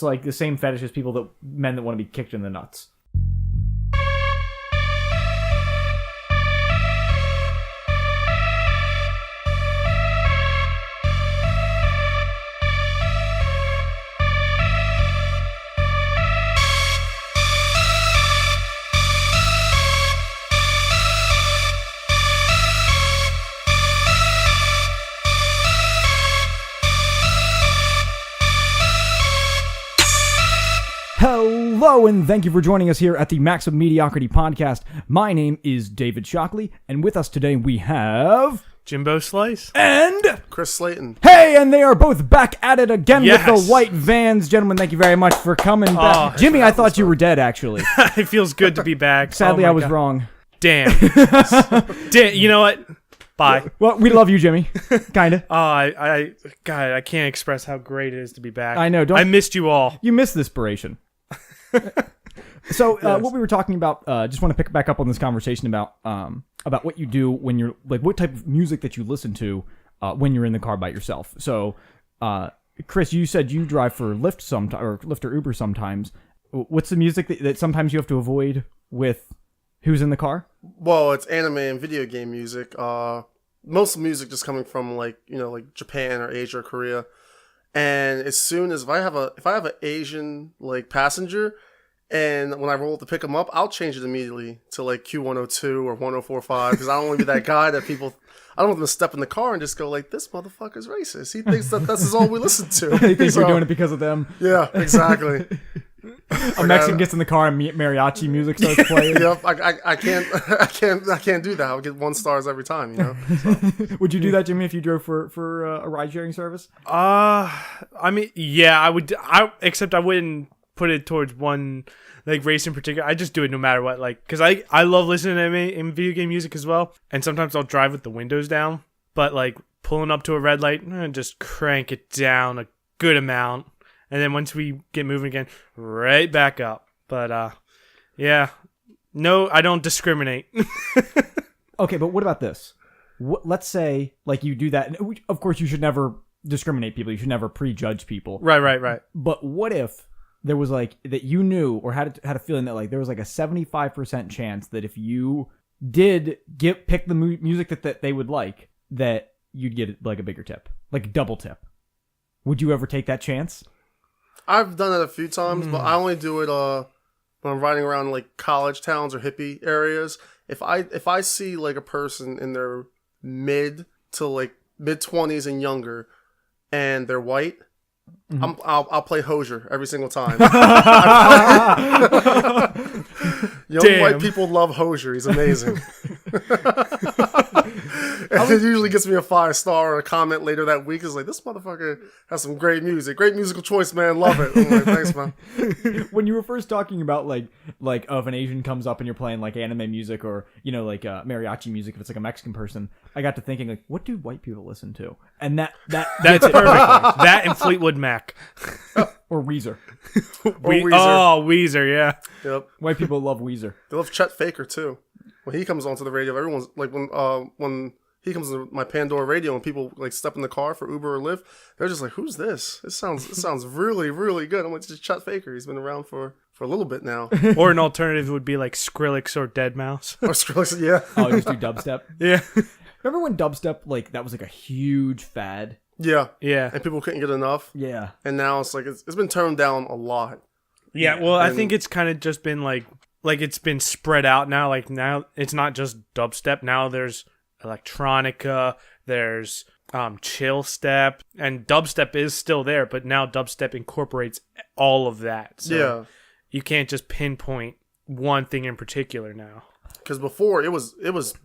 It's like the same fetish as men that want to be kicked in the nuts. Hello, and thank you for joining us here at the Max of Mediocrity podcast. My name is David Shockley, and with us today we have... Jimbo Slice. And... Chris Slayton. Hey, and they are both back at it again with the white vans. Gentlemen, thank you very much for coming back. Jimmy, I thought you were dead, actually. It feels good to be back. Sadly, I was wrong. Damn. You know what? Bye. Well, we love you, Jimmy. Kinda. God, I can't express how great it is to be back. I know. I missed you all. You missed the inspiration. So, what we were talking about, just want to pick back up on this conversation about what you do when you're, like, what type of music that you listen to when you're in the car by yourself. So, Chris, you said you drive for Lyft or Uber sometimes. What's the music that sometimes you have to avoid with who's in the car? Well, it's anime and video game music. Most music just coming from like Japan or Asia or Korea. And as soon as if I have an Asian like passenger, and when I roll to pick them up, I'll change it immediately to like Q102 or 1045 because I don't want to be that guy that people. I don't want them to step in the car and just go like, "This motherfucker's racist. He thinks that this is all we listen to." He thinks you're doing it because of them. Yeah, exactly. A Mexican gets in the car and mariachi music starts playing. Yep, I can't do that. I'll get 1 stars every time. So. Would you do that, Jimmy, if you drove for a ride sharing service? I mean, yeah, I would. Except I wouldn't put it towards one like race in particular. I just do it no matter what. Like, because I love listening to anime and video game music as well. And sometimes I'll drive with the windows down, but like pulling up to a red light, just crank it down a good amount. And then once we get moving again, right back up. But, yeah. No, I don't discriminate. Okay, but what about this? Let's say, like, you do that. And of course, you should never discriminate people. You should never prejudge people. Right. But what if there was, like, that you knew or had a feeling that, like, there was, like, a 75% chance that if you did pick the music that they would like, that you'd get, like, a bigger tip. Like, a double tip. Would you ever take that chance? I've done it a few times, but I only do it when I'm riding around like college towns or hippie areas. If I see like a person in their mid 20s and younger, and they're white, I'll play Hozier every single time. Young white people love Hozier. He's amazing. And it usually gets me a 5-star or a comment later that week. It's like, this motherfucker has some great music. Great musical choice, man. Love it. I'm like, thanks, man. When you were first talking about like if an Asian comes up and you're playing like anime music or, like mariachi music, if it's like a Mexican person, I got to thinking like, what do white people listen to? And that's perfect. That and Fleetwood Mac. Or Weezer. Weezer. Oh, Weezer, yeah. Yep. White people love Weezer. They love Chet Faker, too. When he comes onto the radio, everyone's like, when he comes to my Pandora radio and people like step in the car for Uber or Lyft, they're just like, "Who's this? This sounds really, really good." I'm like, "It's just Chet Faker. He's been around for a little bit now." Or an alternative would be like Skrillex or Deadmau5. Or Skrillex, yeah. Oh, just do dubstep. Yeah. Remember when dubstep that was like a huge fad? Yeah. Yeah. And people couldn't get enough. Yeah. And now it's like it's been toned down a lot. Yeah. Well, I think it's kind of just been like it's been spread out now. Like now it's not just dubstep. Now there's electronica, there's chill step, and dubstep is still there, but now dubstep incorporates all of that. So yeah. You can't just pinpoint one thing in particular now. Because before it was just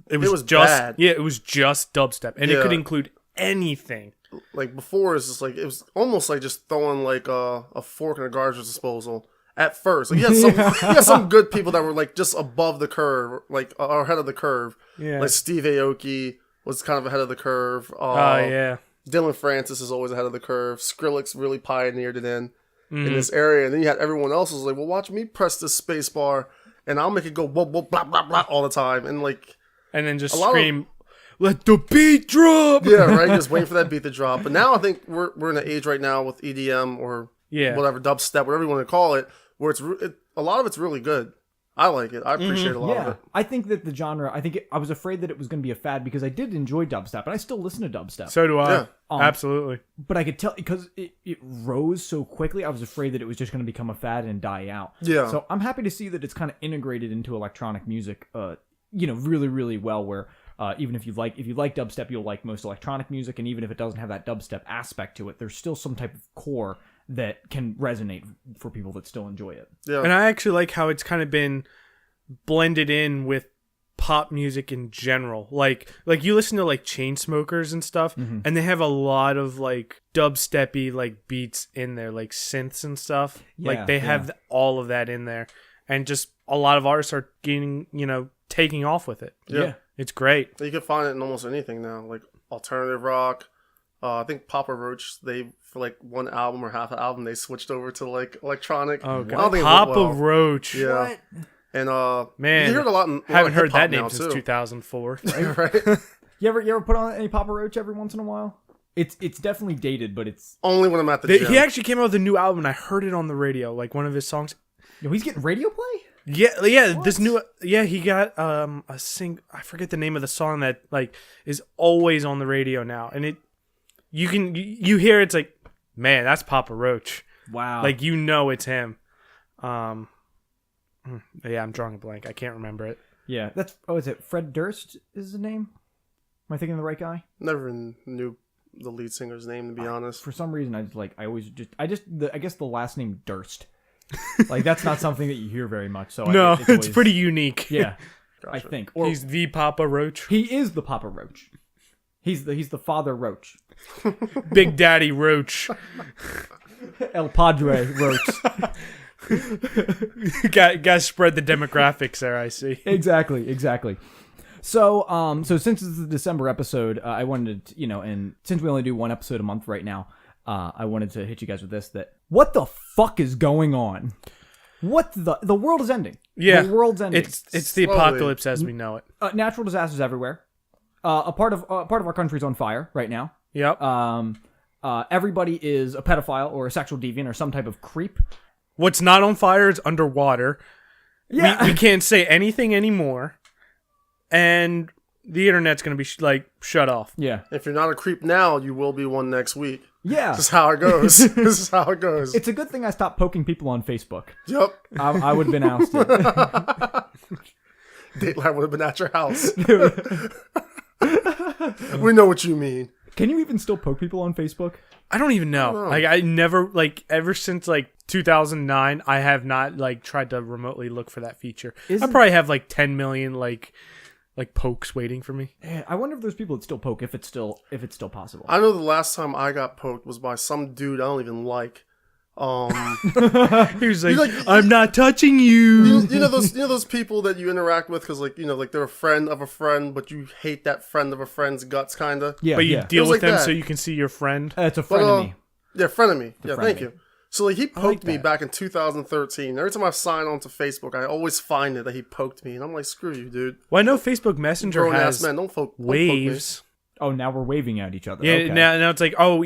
bad. Yeah, it was just dubstep, and it could include anything. Like before, it's just like it was almost like just throwing like a fork in a garbage disposal. At first, like, you had some good people that were like just above the curve, like ahead of the curve. Yeah, like Steve Aoki was kind of ahead of the curve. Yeah. Dylan Francis is always ahead of the curve. Skrillex really pioneered it in this area, and then you had everyone else was like, "Well, watch me press this space bar, and I'll make it go blah blah blah blah blah all the time," and then just scream. Let the beat drop. Yeah, right. Just waiting for that beat to drop. But now I think we're in an age right now with EDM or whatever, dubstep, whatever you want to call it, where a lot of it's really good. I like it. I appreciate a lot of it. I think that the genre, I was afraid that it was going to be a fad because I did enjoy dubstep, and I still listen to dubstep. So do I. Yeah. Absolutely. But I could tell, because it rose so quickly, I was afraid that it was just going to become a fad and die out. Yeah. So I'm happy to see that it's kind of integrated into electronic music, really, really well, where even if you like dubstep, you'll like most electronic music, and even if it doesn't have that dubstep aspect to it, there's still some type of core that can resonate for people that still enjoy it. Yeah. And I actually like how it's kind of been blended in with pop music in general. Like you listen to like Chainsmokers and stuff, and they have a lot of like dubsteppy like beats in there, like synths and stuff. Like they have all of that in there, and just a lot of artists are getting, taking off with it. Yeah. It's great. You can find it in almost anything now, like alternative rock. I think Papa Roach, for like one album or half an album, they switched over to like electronic. Oh, I don't God. think it Papa went well. Roach. Yeah. What? And man, you heard a lot. Haven't heard that now, name since too. 2004. Right? You ever put on any Papa Roach every once in a while? It's definitely dated, but it's Only when I'm at the gym. He actually came out with a new album, and I heard it on the radio, like one of his songs. he's getting radio play. Yeah. What? This new, he got I forget the name of the song that like is always on the radio now, and you hear it's like, man, that's Papa Roach. Wow. Like it's him. Yeah, I'm drawing a blank. I can't remember it. Yeah, is it Fred Durst is the name? Am I thinking of the right guy? Never knew the lead singer's name, to be honest. For some reason, I guess the last name Durst. Like that's not something that you hear very much. So No, it's it's pretty unique. Yeah, Gotcha. I think. Or He's the Papa Roach. he is the Papa Roach. He's the Father Roach. Big Daddy Roach. El Padre Roach. Got spread the demographics there, I see. Exactly. So since it's the December episode, I wanted to, and since we only do one episode a month right now, I wanted to hit you guys with this, that what the fuck is going on? The world is ending. Yeah. The world's ending. It's the Slowly. apocalypse as we know it. Natural disasters everywhere. A part of our country's on fire right now. Yep. Everybody is a pedophile or a sexual deviant or some type of creep. What's not on fire is underwater. Yeah. We can't say anything anymore. And the internet's going to be shut off. Yeah. If you're not a creep now, you will be one next week. Yeah. This is how it goes. This is how it goes. It's a good thing I stopped poking people on Facebook. Yep. I would have been ousted. Dateline would have been at your house. We know what you mean. Can you even still poke people on Facebook? I don't even know. I never, ever since 2009, I have not tried to remotely look for that feature. I probably have 10 million pokes waiting for me. Yeah, I wonder if there's people that still poke, if it's still possible. I know the last time I got poked was by some dude I don't even like. He was I'm not touching you. You know those people that you interact with because they're a friend of a friend, but you hate that friend of a friend's guts, kinda. Yeah, but you deal with like them that. so you can see your friend. It's a friend of me. Yeah, friend of me. friend Thank of you. So he poked me that. back in 2013. Every time I sign on to Facebook, I always find it that he poked me, and I'm like, screw you, dude. Well, I know Facebook Messenger Grown has ass man, don't poke me. waves. Oh, now we're waving at each other. Yeah, Okay. now it's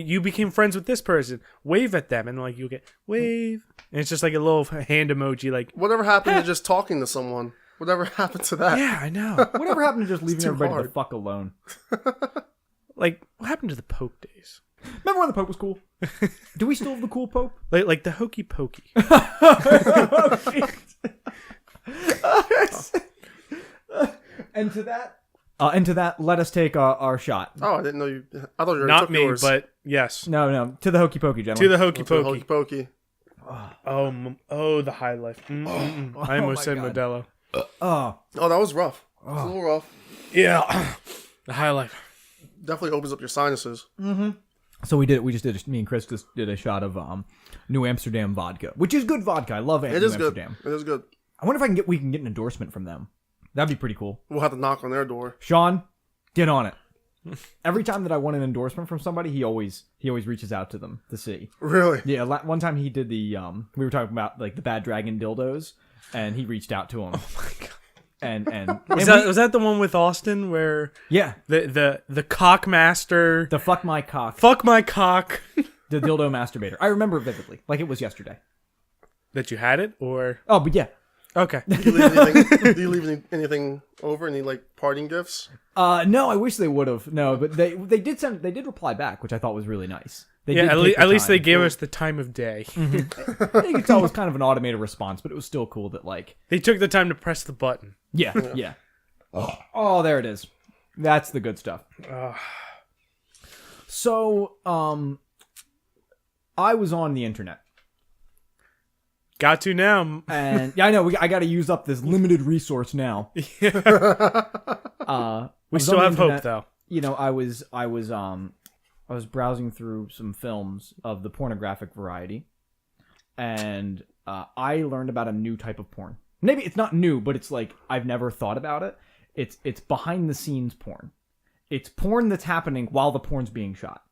you became friends with this person. Wave at them, and you'll get wave, and it's just like a little hand emoji. Whatever happened to just talking to someone? Whatever happened to that? Yeah, I know. Whatever happened to just leaving too everybody hard. the fuck alone? What happened to the Pope days? Remember when the Pope was cool? Do we still have the cool Pope? Like the hokey pokey. And to that, let us take our shot. Oh, I didn't know you. I thought you already Not took me, yours. but yes. No, to the hokey pokey, To gentlemen. the hokey To the pokey. hokey pokey. Oh, the high life. I almost said God. Modelo. Oh, Oh, that was rough. It was a little rough. Yeah, the high life. Definitely opens up your sinuses. so me and Chris just did a shot of New Amsterdam vodka, which is good vodka. I love It New is good. Amsterdam. It is good. I wonder if we can get an endorsement from them. That'd be pretty cool. We'll have to knock on their door. Sean, get on it. Every time that I want an endorsement from somebody, he always reaches out to them to see. Really? Yeah, one time he did the we were talking about the Bad Dragon dildos, and he reached out to him. Oh my god! And Was that the one with Austin where yeah, the cock master the fuck my cock. fuck my cock? The dildo masturbator. I remember it vividly, like it was yesterday. That you had it, or Oh, but yeah. okay. Do you leave anything over? Any like parting gifts? No, I wish they would have. No, but they did reply back, which I thought was really nice. They Yeah, did take the at least they time. gave us the time of day. You could tell it was kind of an automated response, but it was still cool that like They took the time to press the button. yeah. Oh, there it is. That's the good stuff. So, I was on the internet. Got to now. And yeah, I know. I got to use up this limited resource now. We was still on the have hope, internet. though. You know, I was browsing through some films of the pornographic variety, and I learned about a new type of porn. Maybe it's not new, but it's like I've never thought about it. It's behind the scenes porn. It's porn that's happening while the porn's being shot.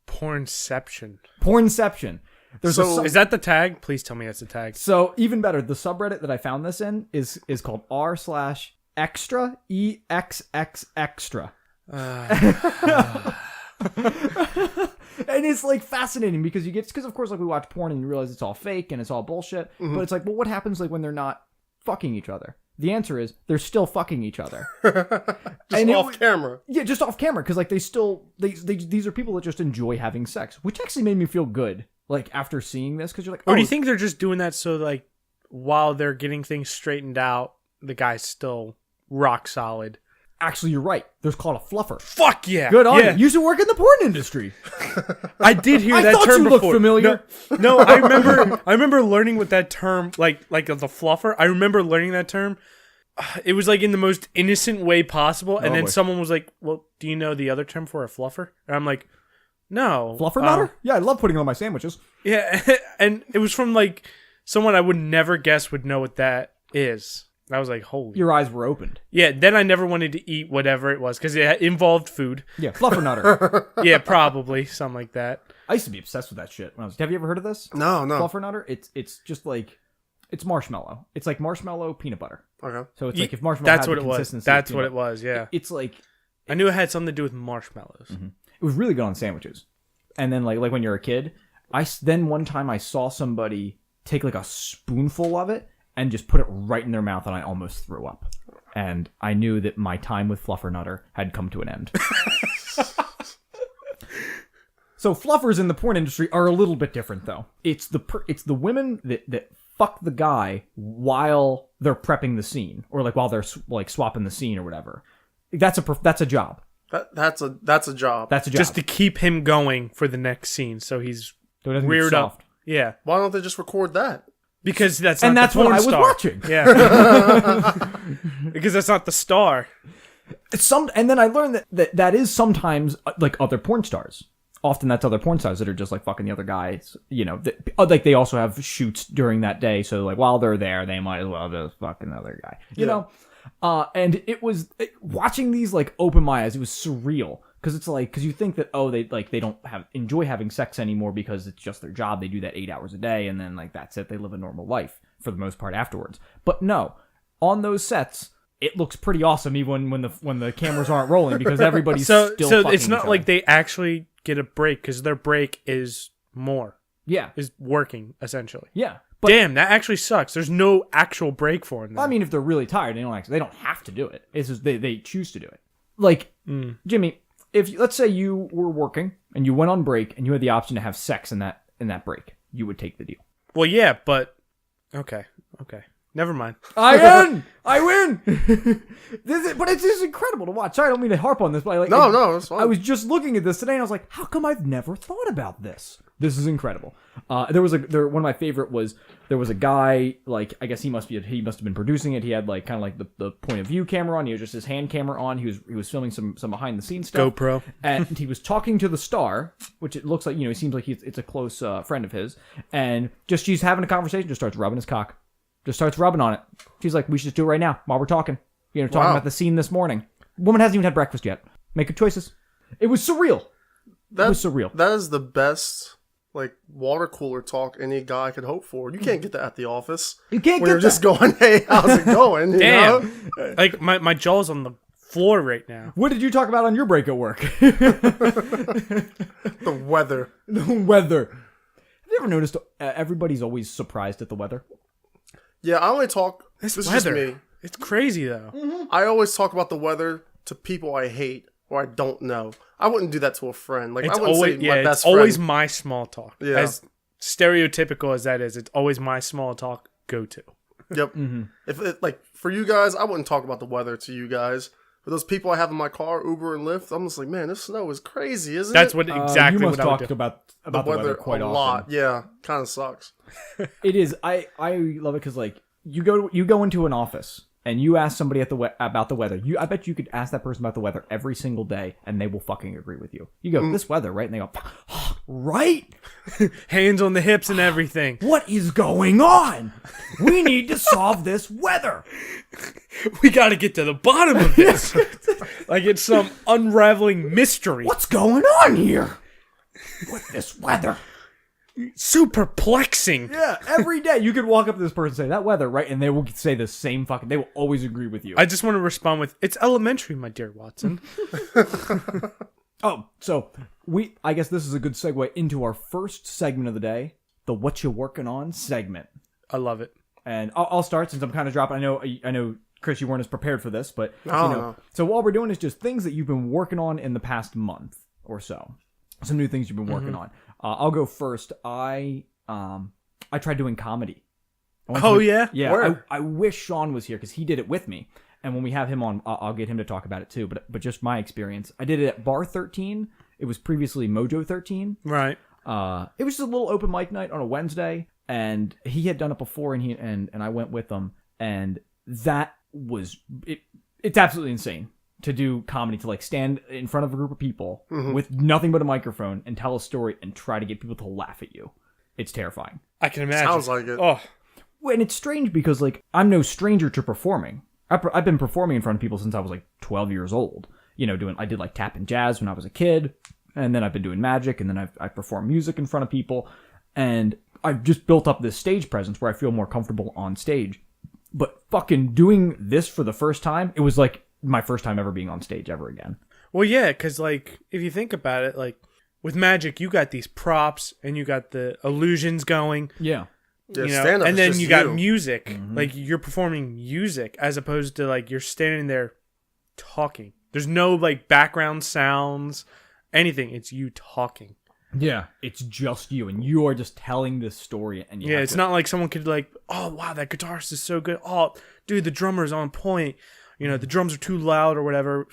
Pornception. Pornception. Is that the tag? Please tell me that's the tag. So even better, the subreddit that I found this in is called r/extra exx extra. And it's like fascinating because of course like we watch porn and you realize it's all fake and it's all bullshit. Mm-hmm. But it's like, well, what happens like when they're not fucking each other? The answer is they're still fucking each other. Just off camera. Yeah, just off camera because like these are people that just enjoy having sex, which actually made me feel good. Like after seeing this, because you're like, Or do you think they're just doing that so like while they're getting things straightened out, the guy's still rock solid? Actually, you're right. There's called a fluffer. Fuck yeah. Good on you. You used to work in the porn industry. I did hear that thought term you before. looked familiar. No, I remember learning what that term, like the fluffer. I remember learning that term. It was like in the most innocent way possible, and then someone was like, "Well, do you know the other term for a fluffer?" And I'm like, "No." Fluffer nutter? Yeah, I love putting it on my sandwiches. Yeah, and it was from like someone I would never guess would know what that is. I was like, holy. Your eyes were opened. Yeah, then I never wanted to eat whatever it was because it involved food. Yeah, fluffer nutter. Yeah, probably something like that. I used to be obsessed with that shit when I was. Have you ever heard of this? No. Fluffer nutter. It's just like it's marshmallow. It's like marshmallow peanut butter. Okay. So it's like if marshmallow. That's had what the it was. consistency of That's peanut what it was. Yeah. It's like I knew it had something to do with marshmallows. Mm-hmm. It was really good on sandwiches. And then like when you're a kid, one time I saw somebody take like a spoonful of it and just put it right in their mouth, and I almost threw up. And I knew that my time with Fluffer Nutter had come to an end. So fluffers in the porn industry are a little bit different, though. It's the women that fuck the guy while they're prepping the scene, or like while they're like swapping the scene or whatever. That's a job. That's a job. That's a job. Just to keep him going for the next scene, so he's so it doesn't get reared soft. up. Yeah, Why don't they just record that? because that's And not that's the porn what I was star. watching. Yeah, because that's not the star. And then I learned that is sometimes like other porn stars. Often that's other porn stars that are just like fucking the other guys. You know, like they also have shoots during that day, so like while they're there, they might as well just fuck another guy. You know, and watching these like open my eyes. It was surreal because it's like because you think that they don't enjoy having sex anymore because it's just their job. They do that 8 hours a day, and then like that's it. They live a normal life for the most part afterwards. But no, on those sets, it looks pretty awesome even when the cameras aren't rolling because everybody's still fucking it's not each like other. they actually get a break because their break is is working essentially. Yeah. But, Damn, that actually sucks. There's no actual break for them. I mean, if they're really tired, they don't have to do it. It's just they choose to do it. Like, Jimmy, if let's say you were working and you went on break and you had the option to have sex in that break, you would take the deal. Well, yeah, but okay, never mind. I win. But it's just incredible to watch. Sorry, I don't mean to harp on this, but No, it's fine. I was just looking at this today and I was like, how come I've never thought about this? This is incredible. One of my favorite was there was a guy, like I guess he must have been producing it. He had like kind of like the point of view camera on. He had just his hand camera on. He was filming some behind the scenes stuff. GoPro. And he was talking to the star, which it looks like he seems like it's a close friend of his. And just she's having a conversation, just starts rubbing his cock. Just starts rubbing on it. She's like, we should just do it right now while we're talking. Talking about the scene this morning. Woman hasn't even had breakfast yet. Make good choices. It was surreal. It was surreal. That is the best like water cooler talk any guy could hope for. You can't get that at the office. You can't where get you're just going, hey, how's it going? You Damn. know? Like my jaw's on the floor right now. What did you talk about on your break at work? The weather. The weather. Have you ever noticed everybody's always surprised at the weather? Yeah, I only talk. This is weather. just me. It's crazy though. Mm-hmm. I always talk about the weather to people I hate or I don't know. I wouldn't do that to a friend. Like It's I wouldn't always say my best it's always friend. my small talk. Yeah. As stereotypical as that is, it's always my small talk go-to. Yep. If it, like for you guys, I wouldn't talk about the weather to you guys. For those people I have in my car, Uber and Lyft, I'm just like, man, this snow is crazy, isn't That's it? what exactly you must what I would talk do. about the the weather quite a often. lot. Yeah, kind of sucks. It is. I love it because like you go into an office and you ask somebody about the weather. I bet you could ask that person about the weather every single day and they will fucking agree with you. You go, this weather, right? And they go, right? Hands on the hips and everything. What is going on? We need to solve this weather. We got to get to the bottom of this. Like it's some unraveling mystery. What's going on here with this weather? So perplexing. Yeah, every day you could walk up to this person and say, that weather, right? And they will say the same fucking, they will always agree with you. I just want to respond with, it's elementary, my dear Watson. Oh, so I guess this is a good segue into our first segment of the day, the What You Working On segment. I love it. And I'll start since I'm kind of dropping. I know, Chris, you weren't as prepared for this, but No. So what we're doing is just things that you've been working on in the past month or so. Some new things you've been working on. I'll go first. I tried doing comedy. Yeah? Yeah. Where? I wish Sean was here because he did it with me. And when we have him on, I'll get him to talk about it too. But just my experience, I did it at Bar 13. It was previously Mojo 13. Right. It was just a little open mic night on a Wednesday, and he had done it before, and I went with him, and that was it. It's absolutely insane to do comedy, to like stand in front of a group of people with nothing but a microphone and tell a story and try to get people to laugh at you. It's terrifying. I can imagine. Sounds like it. Oh, And it's strange because like I'm no stranger to performing. I've been performing in front of people since I was like 12 years old. I did like tap and jazz when I was a kid, and then I've been doing magic, and then I perform music in front of people, and I've just built up this stage presence where I feel more comfortable on stage. But fucking doing this for the first time, it was like my first time ever being on stage ever again. well, yeah, because like if you think about it, like with magic, you got these props and you got the illusions going. Yeah. Yeah, You know, stand-up and is then just you got music. Like you're performing music as opposed to like you're standing there talking. There's no like background sounds, anything. It's you talking. Yeah. It's just you, and you are just telling this story. And you Yeah, have it's to, not like someone could like, oh wow, that guitarist is so good. Oh, dude, the drummer's on point. The drums are too loud or whatever.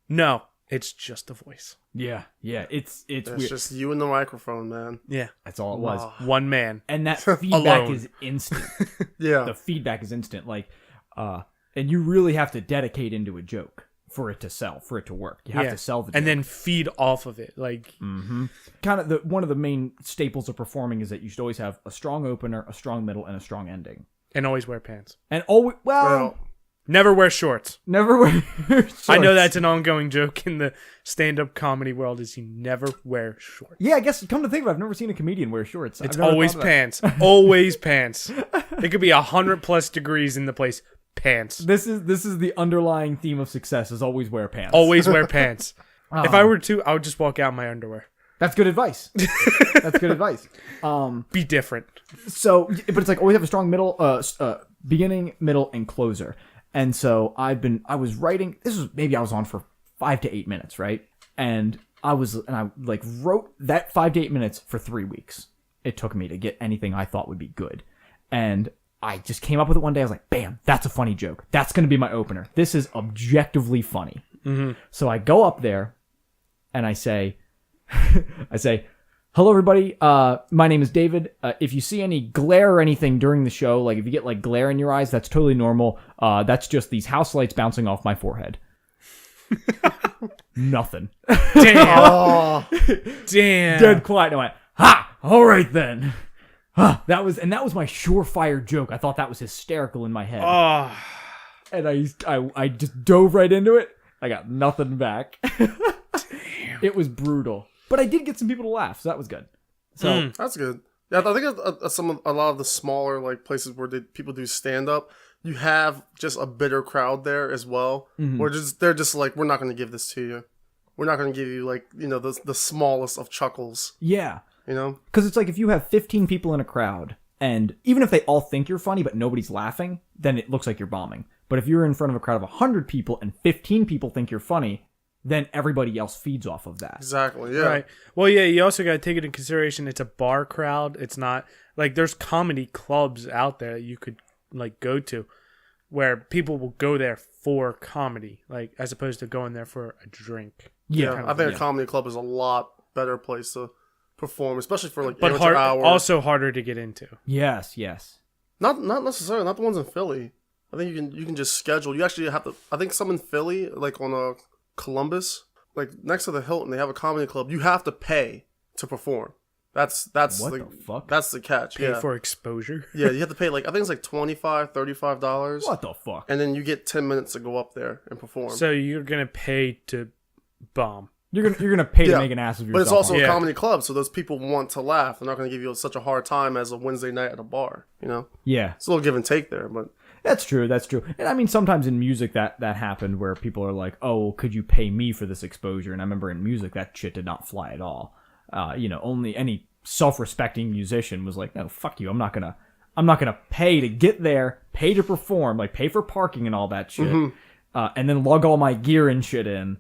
No, it's just the voice. Yeah. It's It's weird. just you and the microphone, man. Yeah, That's all it was. one man. And that feedback Alone. is instant. Yeah. The feedback is instant. Like, and you really have to dedicate into a joke for it to sell, for it to work. You have to sell the joke. and then feed off of it. Like, kind of one of the main staples of performing is that you should always have a strong opener, a strong middle, and a strong ending. and always wear pants. And always, Well, Never wear shorts. never wear shorts. I know that's an ongoing joke in the stand-up comedy world is you never wear shorts. Yeah, I guess come to think of it, I've never seen a comedian wear shorts. It's I've never always thought of that. pants. Always pants. It could be 100+ degrees in the place. Pants. This is the underlying theme of success: is always wear pants. Always wear pants. If I were to, I would just walk out in my underwear. That's good advice. That's good advice. Be different. So, but it's like always have a strong middle, beginning, middle, and closer. And so I was writing. I was on for 5 to 8 minutes, right? And I like wrote that 5 to 8 minutes for 3 weeks. It took me to get anything I thought would be good, and I just came up with it one day. I was like, bam, that's a funny joke. That's going to be my opener. This is objectively funny. So I go up there and I say, hello, everybody. My name is David. If you see any glare or anything during the show, like if you get like glare in your eyes, that's totally normal. That's just these house lights bouncing off my forehead. Nothing. Damn. Damn. Dead quiet. And I went, ha! All right then. That was my surefire joke. I thought that was hysterical in my head. Oh, And I just dove right into it. I got nothing back. It was brutal. But I did get some people to laugh, so that was good. So that's good. Yeah, I think a lot of the smaller like places where people do stand up, you have just a bitter crowd there as well. Where they're just like, we're not going to give this to you. We're not going to give you like the smallest of chuckles. Yeah, because it's like if you have 15 people in a crowd, and even if they all think you're funny but nobody's laughing, then it looks like you're bombing. But if you're in front of a crowd of 100 people and 15 people think you're funny, then everybody else feeds off of that. Exactly, yeah. Right. Well, yeah, you also got to take it into consideration. It's a bar crowd. It's not like there's comedy clubs out there that you could like go to where people will go there for comedy, like as opposed to going there for a drink. Yeah, I think a comedy club is a lot better place to perform, especially for like but also harder to get into. Yes. Not necessarily. Not the ones in Philly. I think you can just schedule. You actually have to. I think some in Philly, like on Columbus, like next to the Hilton, they have a comedy club. You have to pay to perform. That's what like, the fuck? That's the catch. Pay for exposure. Yeah, you have to pay like I think it's like $25-$35. What the fuck? And then you get 10 minutes to go up there and perform. So you're gonna pay to bomb. You're gonna pay to make an ass of yourself. But it's also a comedy club, so those people want to laugh. They're not gonna give you such a hard time as a Wednesday night at a bar. Yeah, it's a little give and take there, but. That's true. And I mean, sometimes in music that happened where people are like, "Oh, could you pay me for this exposure?" And I remember in music that shit did not fly at all. Only any self-respecting musician was like, "No, fuck you. I'm not gonna pay to get there, pay to perform, like pay for parking and all that shit, and then lug all my gear and shit in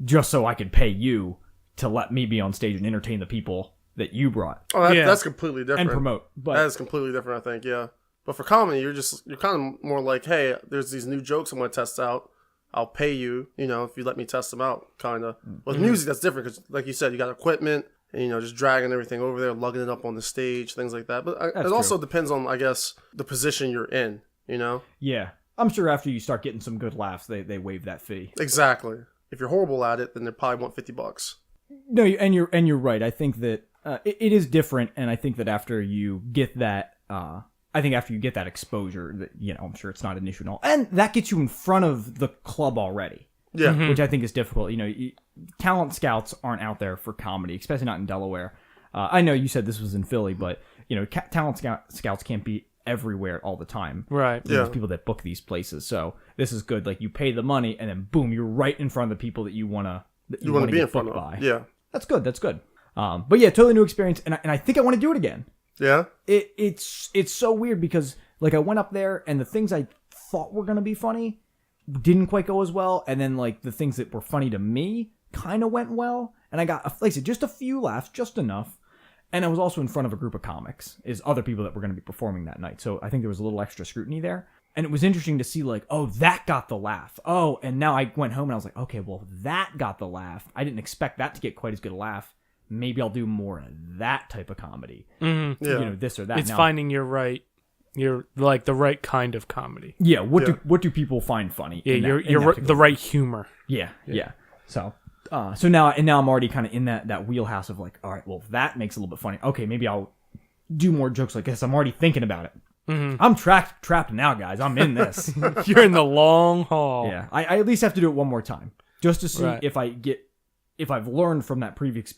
just so I could pay you to let me be on stage and entertain the people that you brought." Oh, that's completely different. And promote. But that is completely different, I think. Yeah. But for comedy, you're kind of more like, hey, there's these new jokes I'm going to test out. I'll pay you, if you let me test them out, kind of. With music, that's different because, like you said, you got equipment and, just dragging everything over there, lugging it up on the stage, things like that. But it also depends on, I guess, the position you're in, Yeah. I'm sure after you start getting some good laughs, they waive that fee. Exactly. If you're horrible at it, then they probably want $50. No, and you're right. I think that it is different, and I think that after you get that... after you get that exposure, that I'm sure it's not an issue at all, and that gets you in front of the club already. Yeah, which I think is difficult. Talent scouts aren't out there for comedy, especially not in Delaware. I know you said this was in Philly, but talent scouts can't be everywhere all the time. Right. There's people that book these places, so this is good. Like you pay the money, and then boom, you're right in front of the people that you want to be in front of. By. Yeah, that's good. But yeah, totally new experience, and I think I want to do it again. Yeah, it's so weird because like I went up there and the things I thought were gonna be funny didn't quite go as well, and then like the things that were funny to me kind of went well, and I got, like I said, just a few laughs, just enough, and I was also in front of a group of comics, is other people that were gonna be performing that night, so I think there was a little extra scrutiny there, and it was interesting to see like, oh, that got the laugh, oh, and now I went home and I was like, okay, well that got the laugh. I didn't expect that to get quite as good a laugh. Maybe I'll do more of that type of comedy. Mm-hmm. Yeah. This or that. It's finding your like the right kind of comedy. Yeah. What do people find funny? Yeah, you're the right humor. Yeah. So now I'm already kind of in that wheelhouse of like, all right, well that makes it a little bit funny. Okay, maybe I'll do more jokes like this. I'm already thinking about it. Mm-hmm. I'm trapped now, guys. I'm in this. You're in the long haul. Yeah. I at least have to do it one more time just to see if I've learned from that previous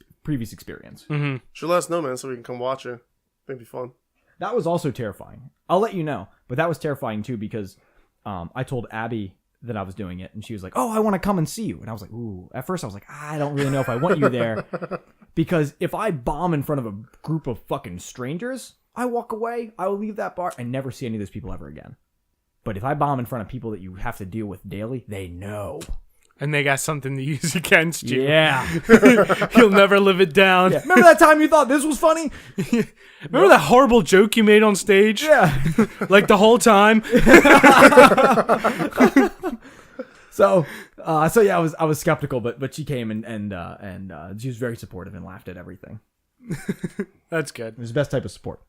experience. Mm-hmm. Should let us know, man, so we can come watch it. I think it'd be fun. That was also terrifying. I'll let you know, but that was terrifying too because I told Abby that I was doing it, and she was like, "Oh, I want to come and see you," and I was like, "Ooh." At first, I was like, "I don't really know if I want you there," because if I bomb in front of a group of fucking strangers, I walk away. I will leave that bar and never see any of those people ever again. But if I bomb in front of people that you have to deal with daily, they know. And they got something to use against you. Yeah. You'll never live it down. Yeah. Remember that time you thought this was funny? Remember that horrible joke you made on stage? Yeah. Like the whole time? So yeah, I was skeptical, but she came and she was very supportive and laughed at everything. That's good. It was the best type of support.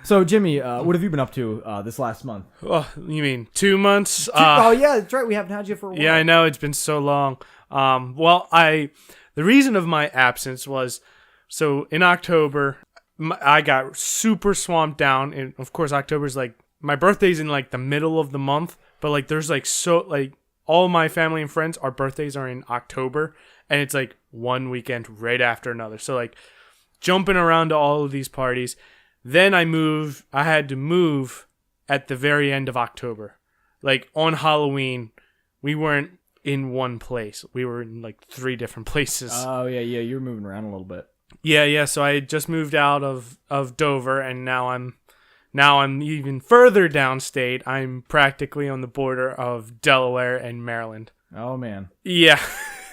So, Jimmy, what have you been up to this last month? Oh, you mean 2 months? Oh, yeah, that's right. We haven't had you for a while. Yeah, I know. It's been so long. The reason of my absence was, so in October, I got super swamped down. And, of course, October's like, my birthday's in, like, the middle of the month. But, like, there's, like, all my family and friends, our birthdays are in October. And it's, like, one weekend right after another. So, like, jumping around to all of these parties. Then I had to move at the very end of October. Like on Halloween, we weren't in one place. We were in like 3 different places. Oh yeah, you were moving around a little bit. Yeah. So I had just moved out of Dover, and now I'm even further downstate. I'm practically on the border of Delaware and Maryland. Oh man. Yeah.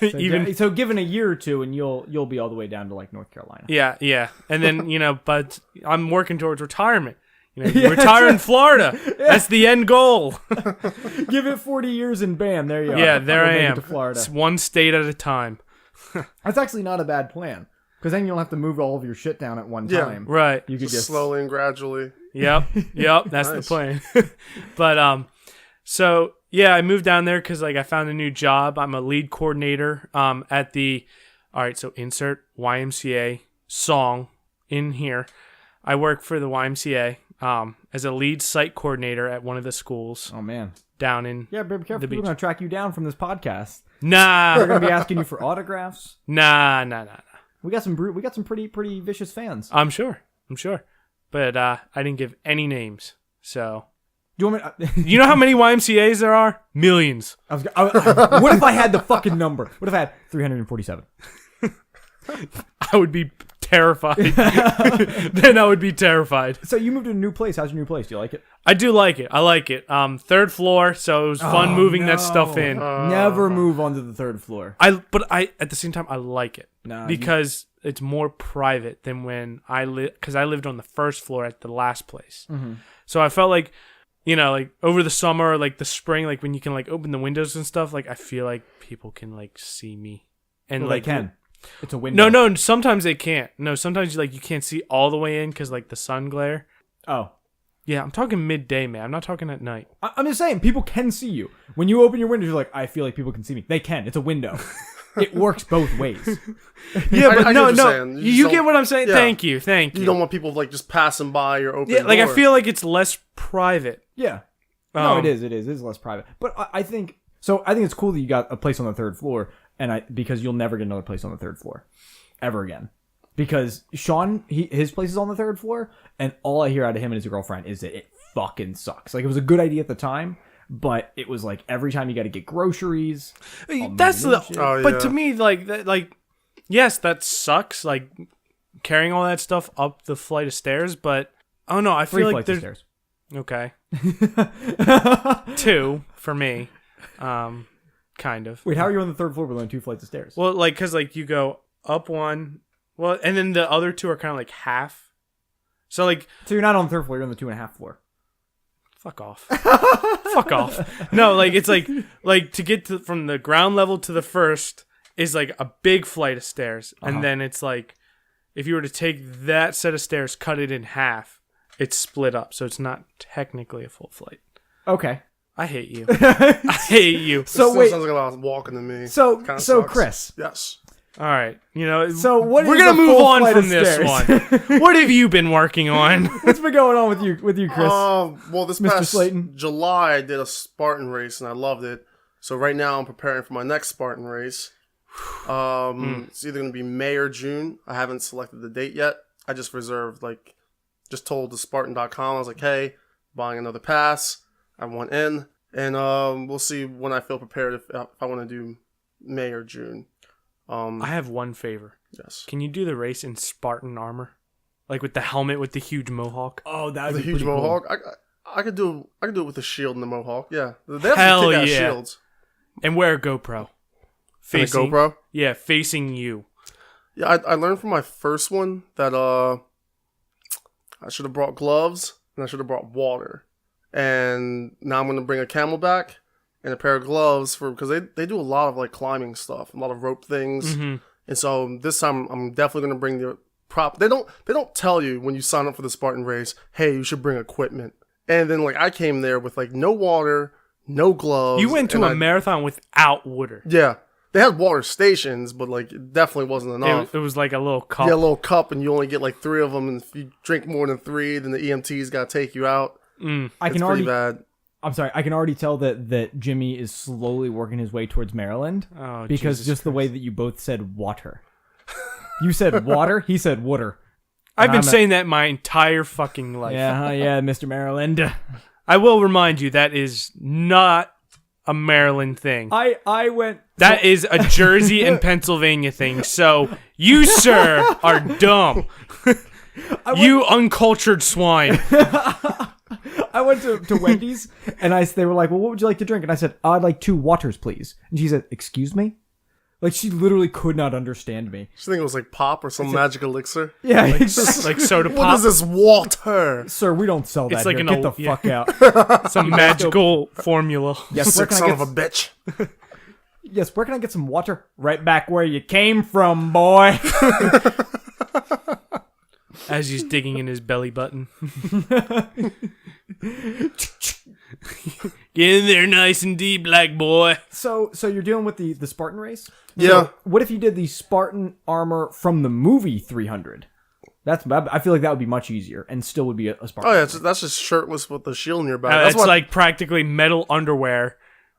So given a year or two, and you'll be all the way down to like North Carolina. Yeah. And then but I'm working towards retirement. Retire in Florida. Yeah. That's the end goal. Give it 40 years and bam, there you are. Yeah, there I am. To Florida. It's one state at a time. That's actually not a bad plan, because then you don't have to move all of your shit down at one time. Right. You could just slowly and gradually. Yep. That's the plan. But so yeah, I moved down there because like I found a new job. I'm a lead coordinator at the. All right, so insert YMCA song in here. I work for the YMCA. As a lead site coordinator at one of the schools. Oh man, down in be careful. People are gonna track you down from this podcast. Nah, they're gonna be asking you for autographs. Nah. We got some pretty vicious fans. I'm sure, but I didn't give any names. So, do you want me? You know how many YMCA's there are? Millions. What if I had the fucking number? What if I had 347? I would be terrified. Then I would be terrified. So you moved to a new place. How's your new place? Do you like it? I do like it. I like it. 3rd floor, so it was fun moving that stuff in. Never move onto the 3rd floor. But at the same time I like it because it's more private than when because I lived on the 1st floor at the last place. Mm-hmm. So I felt like like over the summer, like the spring, like when you can like open the windows and stuff, like I feel like people can like see me and they can. It's a window. No, sometimes they can't. No, sometimes you can't see all the way in because like the sun glare. Oh. Yeah, I'm talking midday, man. I'm not talking at night. I'm just saying, people can see you. When you open your windows, you're like, I feel like people can see me. They can. It's a window. It works both ways. Yeah, but no. You get what I'm saying? Yeah. Thank you. You don't want people like just passing by your open door. Like I feel like it's less private. Yeah. No, it is. It is less private. But I think it's cool that you got a place on the 3rd floor. Because you'll never get another place on the 3rd floor ever again. Because Sean, his place is on the 3rd floor, and all I hear out of him and his girlfriend is that it fucking sucks. Like, it was a good idea at the time, but it was like every time you got to get groceries. That's but to me, yes, that sucks. Like carrying all that stuff up the flight of stairs, but I don't know. I feel like there's stairs. Okay, 2 for me. Kind of. Wait, how are you on the 3rd floor with only 2 flights of stairs? Well, because you go up one, and then the other 2 are kind of like half. So you're not on the 3rd floor; you're on the 2.5 floor. Fuck off. Fuck off. No, it's to get from the ground level to the 1st is like a big flight of stairs, and then it's like if you were to take that set of stairs, cut it in half, it's split up, so it's not technically a full flight. Okay. I hate you. I hate you. So wait, sounds like a lot of walking to me. So Chris. Yes. All right. So what? We're gonna move on from this one. What have you been working on? What's been going on with you, Chris? Well, this past Slayton? July I did a Spartan race and I loved it. So right now I'm preparing for my next Spartan race. It's either gonna be May or June. I haven't selected the date yet. I just reserved just told the Spartan.com. I was like, hey, buying another pass. I want in, and we'll see when I feel prepared if I want to do May or June. I have one favor. Yes. Can you do the race in Spartan armor, like with the helmet with the huge mohawk? Oh, that was a huge mohawk. Cool. I could do it with the shield and the mohawk. Yeah, they have Hell yeah. Shields. And wear a GoPro. Facing GoPro. Yeah, facing you. Yeah, I learned from my first one that I should have brought gloves and I should have brought water. And now I'm going to bring a Camelback and a pair of gloves because they do a lot of climbing stuff, a lot of rope things. Mm-hmm. And so this time I'm definitely going to bring the prop. They don't tell you when you sign up for the Spartan race, hey, you should bring equipment. And then I came there with no water, no gloves. You went to a marathon without water. Yeah. They had water stations, but it definitely wasn't enough. It was like a little cup. Yeah, a little cup, and you only get 3 of them. And if you drink more than 3, then the EMT's got to take you out. It's pretty bad. I'm sorry. I can already tell that Jimmy is slowly working his way towards Maryland because Jesus Christ. The way that you both said water. You said water. He said water. I've been saying that my entire fucking life. Yeah, Mr. Maryland. I will remind you that is not a Maryland thing. I went. That is a Jersey and Pennsylvania thing. So you, sir, are dumb. You uncultured swine. I went to Wendy's and they were like, well, what would you like to drink? And I said, I'd like 2 waters, please. And she said, excuse me? Like, she literally could not understand me. She think it was like pop or some magic elixir. Yeah, like soda pop. What is this water? Sir, we don't sell that It's like here. an Get old- the fuck out. Some magical formula. Yes, where Sick can I son get of a bitch. Yes, where can I get some water? Right back where you came from, boy. As he's digging in his belly button. Get in there nice and deep, black boy. So you're dealing with the Spartan race? Yeah. So what if you did the Spartan armor from the movie 300? I feel like that would be much easier and still would be a Spartan. Oh yeah, that's just shirtless with the shield in your back. That's like practically metal underwear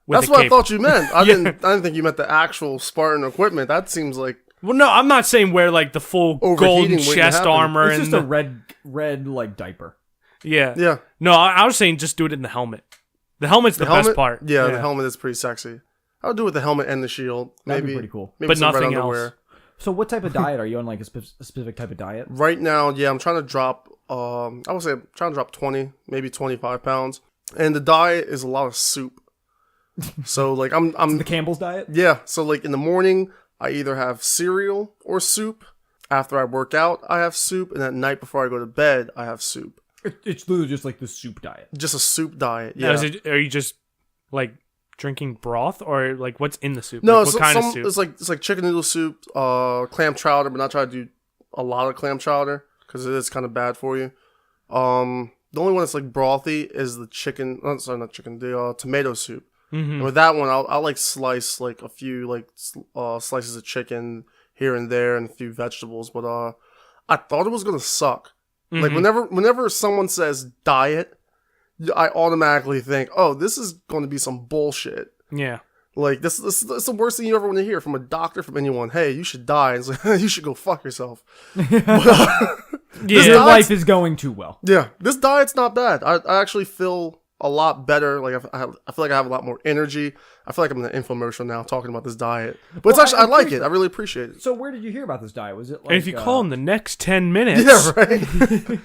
with That's a what cape. I thought you meant. I didn't think you meant the actual Spartan equipment. That seems like Well, no, I'm not saying wear like the full Overheating golden wouldn't chest happen. armor It's and just the, a red like diaper. yeah. yeah. No, I was saying just do it in the helmet. The helmet's the helmet, best part. Yeah, the helmet is pretty sexy. I would do it with the helmet and the shield. That'd Maybe be pretty cool. Maybe But some red nothing underwear. else. So what type of diet are you on? Like a specific type of diet? Right now, yeah, I'm trying to drop. I would say I'm trying to drop 20, maybe 25 pounds, and the diet is a lot of soup. So like I'm The Campbell's diet? yeah. So like in the morning, I either have cereal or soup. After I work out, I have soup, and at night before I go to bed, I have soup. It's literally just like the soup diet. Just a soup diet. Now, Yeah. are you just like drinking broth or like what's in the soup? No, Like, what kind of soup? It's like chicken noodle soup, clam chowder, but not try to do a lot of clam chowder because it is kind of bad for you. The only one that's like brothy is the chicken. Oh, sorry, not chicken. The tomato soup. Mm-hmm. And with that one, I'll like slice like a few like slices of chicken here and there and a few vegetables. But I thought it was gonna suck. Like whenever someone says diet, I automatically think, oh, this is going to be some bullshit. Yeah. Like this is the worst thing you ever want to hear from a doctor, from anyone. Hey, you should die. It's like, you should go fuck yourself. Yeah. Your life is going too well. Yeah, this diet's not bad. I actually feel a lot better. Like I feel like I have a lot more energy. I feel like I'm in an infomercial now talking about this diet. But it's actually I like it. I really appreciate it. So where did you hear about this diet? Was it like And if you call in the next 10 minutes, Yeah, right.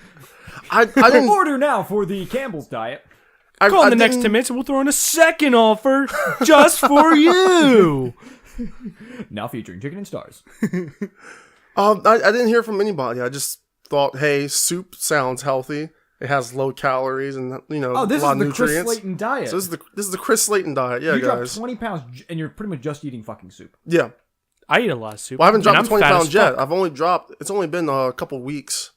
I didn't order now for the Campbell's diet? call in I the next didn't- 10 minutes and we'll throw in a second offer just for you. Now featuring chicken and stars. I didn't hear from anybody. I just thought, hey, soup sounds healthy. It has low calories and Oh, a this lot is of the Chris nutrients. Slayton diet. So this is the Chris Slayton diet. Yeah, you dropped guys. 20 pounds and you're pretty much just eating fucking soup. Yeah. I eat a lot of soup. Well, I haven't dropped and the I'm 20 fat as pounds yet. fuck. I've only dropped. It's only been a couple weeks.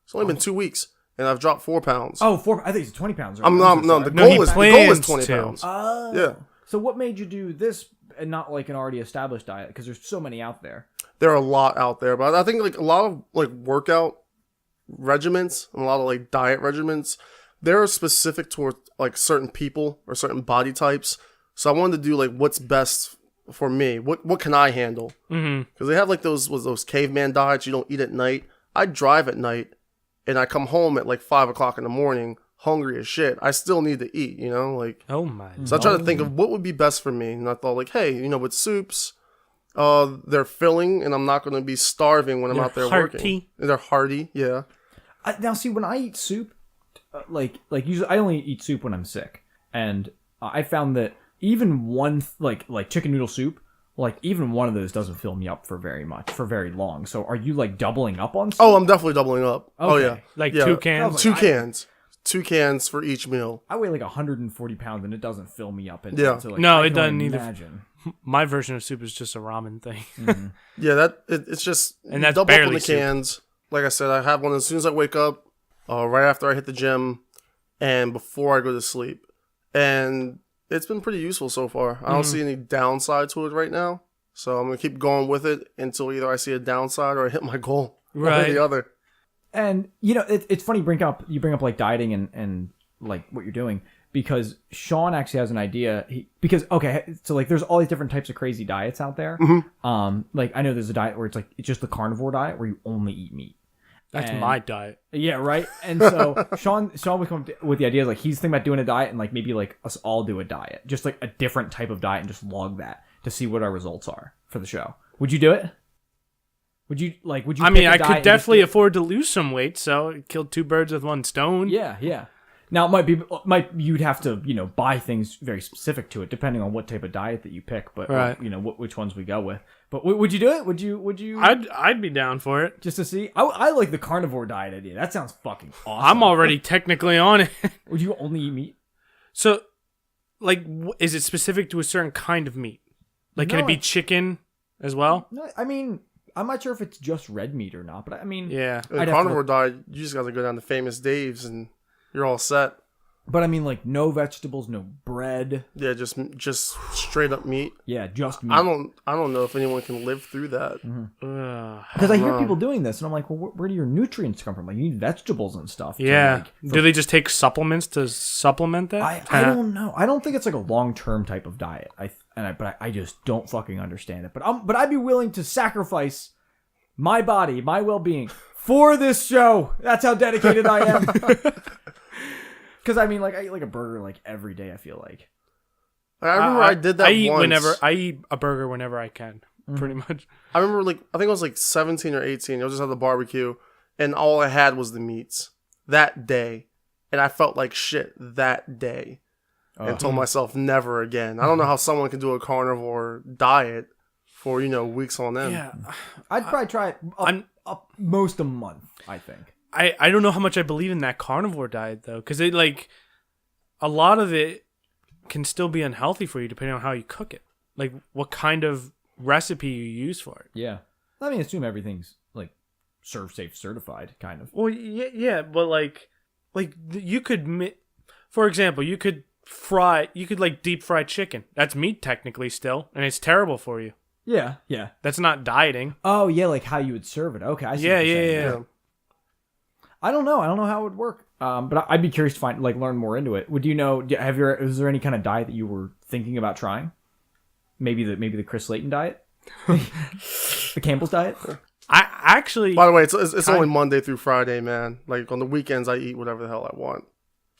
It's only been 2 weeks, and I've dropped 4 pounds. Oh, I think it's 20 pounds. I'm not. No, the No, goal he is the goal plans is 20 to. pounds. Oh. Yeah. So what made you do this and not like an already established diet? Because there's so many out there. There are a lot out there, but I think like a lot of like workout regimens and a lot of like diet regimens, they're specific toward like certain people or certain body types. So I wanted to do like what's best for me. What can I handle? Because they have like those caveman diets you don't eat at night. I drive at night and I come home at like 5 o'clock in the morning, hungry as shit. I still need to eat, like. Oh my. So I try to think of what would be best for me, and I thought like, hey, with soups, they're filling, and I'm not going to be starving when I'm They're out there hearty. working. They're hearty, yeah. Now, see, when I eat soup, like usually I only eat soup when I'm sick, and I found that even one like chicken noodle soup, like even one of those doesn't fill me up for very long. So are you like doubling up on soup? Oh, I'm definitely doubling up. Oh Okay. yeah, Like yeah. 2 cans? Two cans. 2 cans for each meal. I weigh like 140 pounds, and it doesn't fill me up. Yeah. So, No, I it can doesn't only either. imagine. My version of soup is just a ramen thing. Yeah, it's just And that's double up on barely the soup. cans. Like I said, I have one as soon as I wake up, right after I hit the gym, and before I go to sleep. And it's been pretty useful so far. I don't see any downside to it right now. So I'm going to keep going with it until either I see a downside or I hit my goal. One or Right. the other. And it's funny you bring up like dieting and like what you're doing, because Sean actually has an idea. So like there's all these different types of crazy diets out there. Like I know there's a diet where it's just the carnivore diet where you only eat meat, That's my diet. Yeah, right. And so Sean was coming with the idea like he's thinking about doing a diet and like maybe like us all do a diet, just like a different type of diet and just log that to see what our results are for the show. Would you do it? Would you? I mean, I could definitely afford to lose some weight, so kill two birds with one stone. Yeah. Now it you'd have to buy things very specific to it depending on what type of diet that you pick, but right. Which ones we go with. But would you do it? Would you? I'd be down for it just to see. I like the carnivore diet idea. That sounds fucking awesome. I'm already technically on it. Would you only eat meat? So, like, is it specific to a certain kind of meat? Like, can it be chicken as well? No, I mean, I'm not sure if it's just red meat or not, but I mean, yeah. The carnivore diet, you just got to go down to Famous Dave's and you're all set. But I mean, like, no vegetables, no bread. Yeah, just straight up meat. Yeah, just meat. I don't know if anyone can live through that. Because I hear people doing this, and I'm like, well, where do your nutrients come from? Like, you need vegetables and stuff. Yeah. Do they just take supplements to supplement that? I don't know. I don't think it's like a long-term type of diet. But I just don't fucking understand it. But I'd be willing to sacrifice my body, my well-being for this show. That's how dedicated I am. Because I mean, like, I eat like a burger like every day. I feel like. I remember I did that. I eat a burger whenever I can, pretty much. I remember like I think I was like 17 or 18. I was just at the barbecue, and all I had was the meats that day, and I felt like shit that day, and told myself never again. I don't know how someone can do a carnivore diet for weeks on end. Yeah, I'd probably try it most a month. I think. I don't know how much I believe in that carnivore diet though, because it like a lot of it can still be unhealthy for you depending on how you cook it, like what kind of recipe you use for it. Yeah, I mean, assume everything's like Serve Safe certified, kind of. Well, yeah, but like you could, for example, you could like deep fry chicken. That's meat technically still, and it's terrible for you. Yeah. That's not dieting. Oh yeah, like how you would serve it. Okay, I see. Yeah. I don't know how it would work. But I'd be curious to learn more into it. Would is there any kind of diet that you were thinking about trying? Maybe the Chris Slayton diet, the Campbell's diet. I actually. By the way, it's only Monday through Friday, man. Like on the weekends, I eat whatever the hell I want.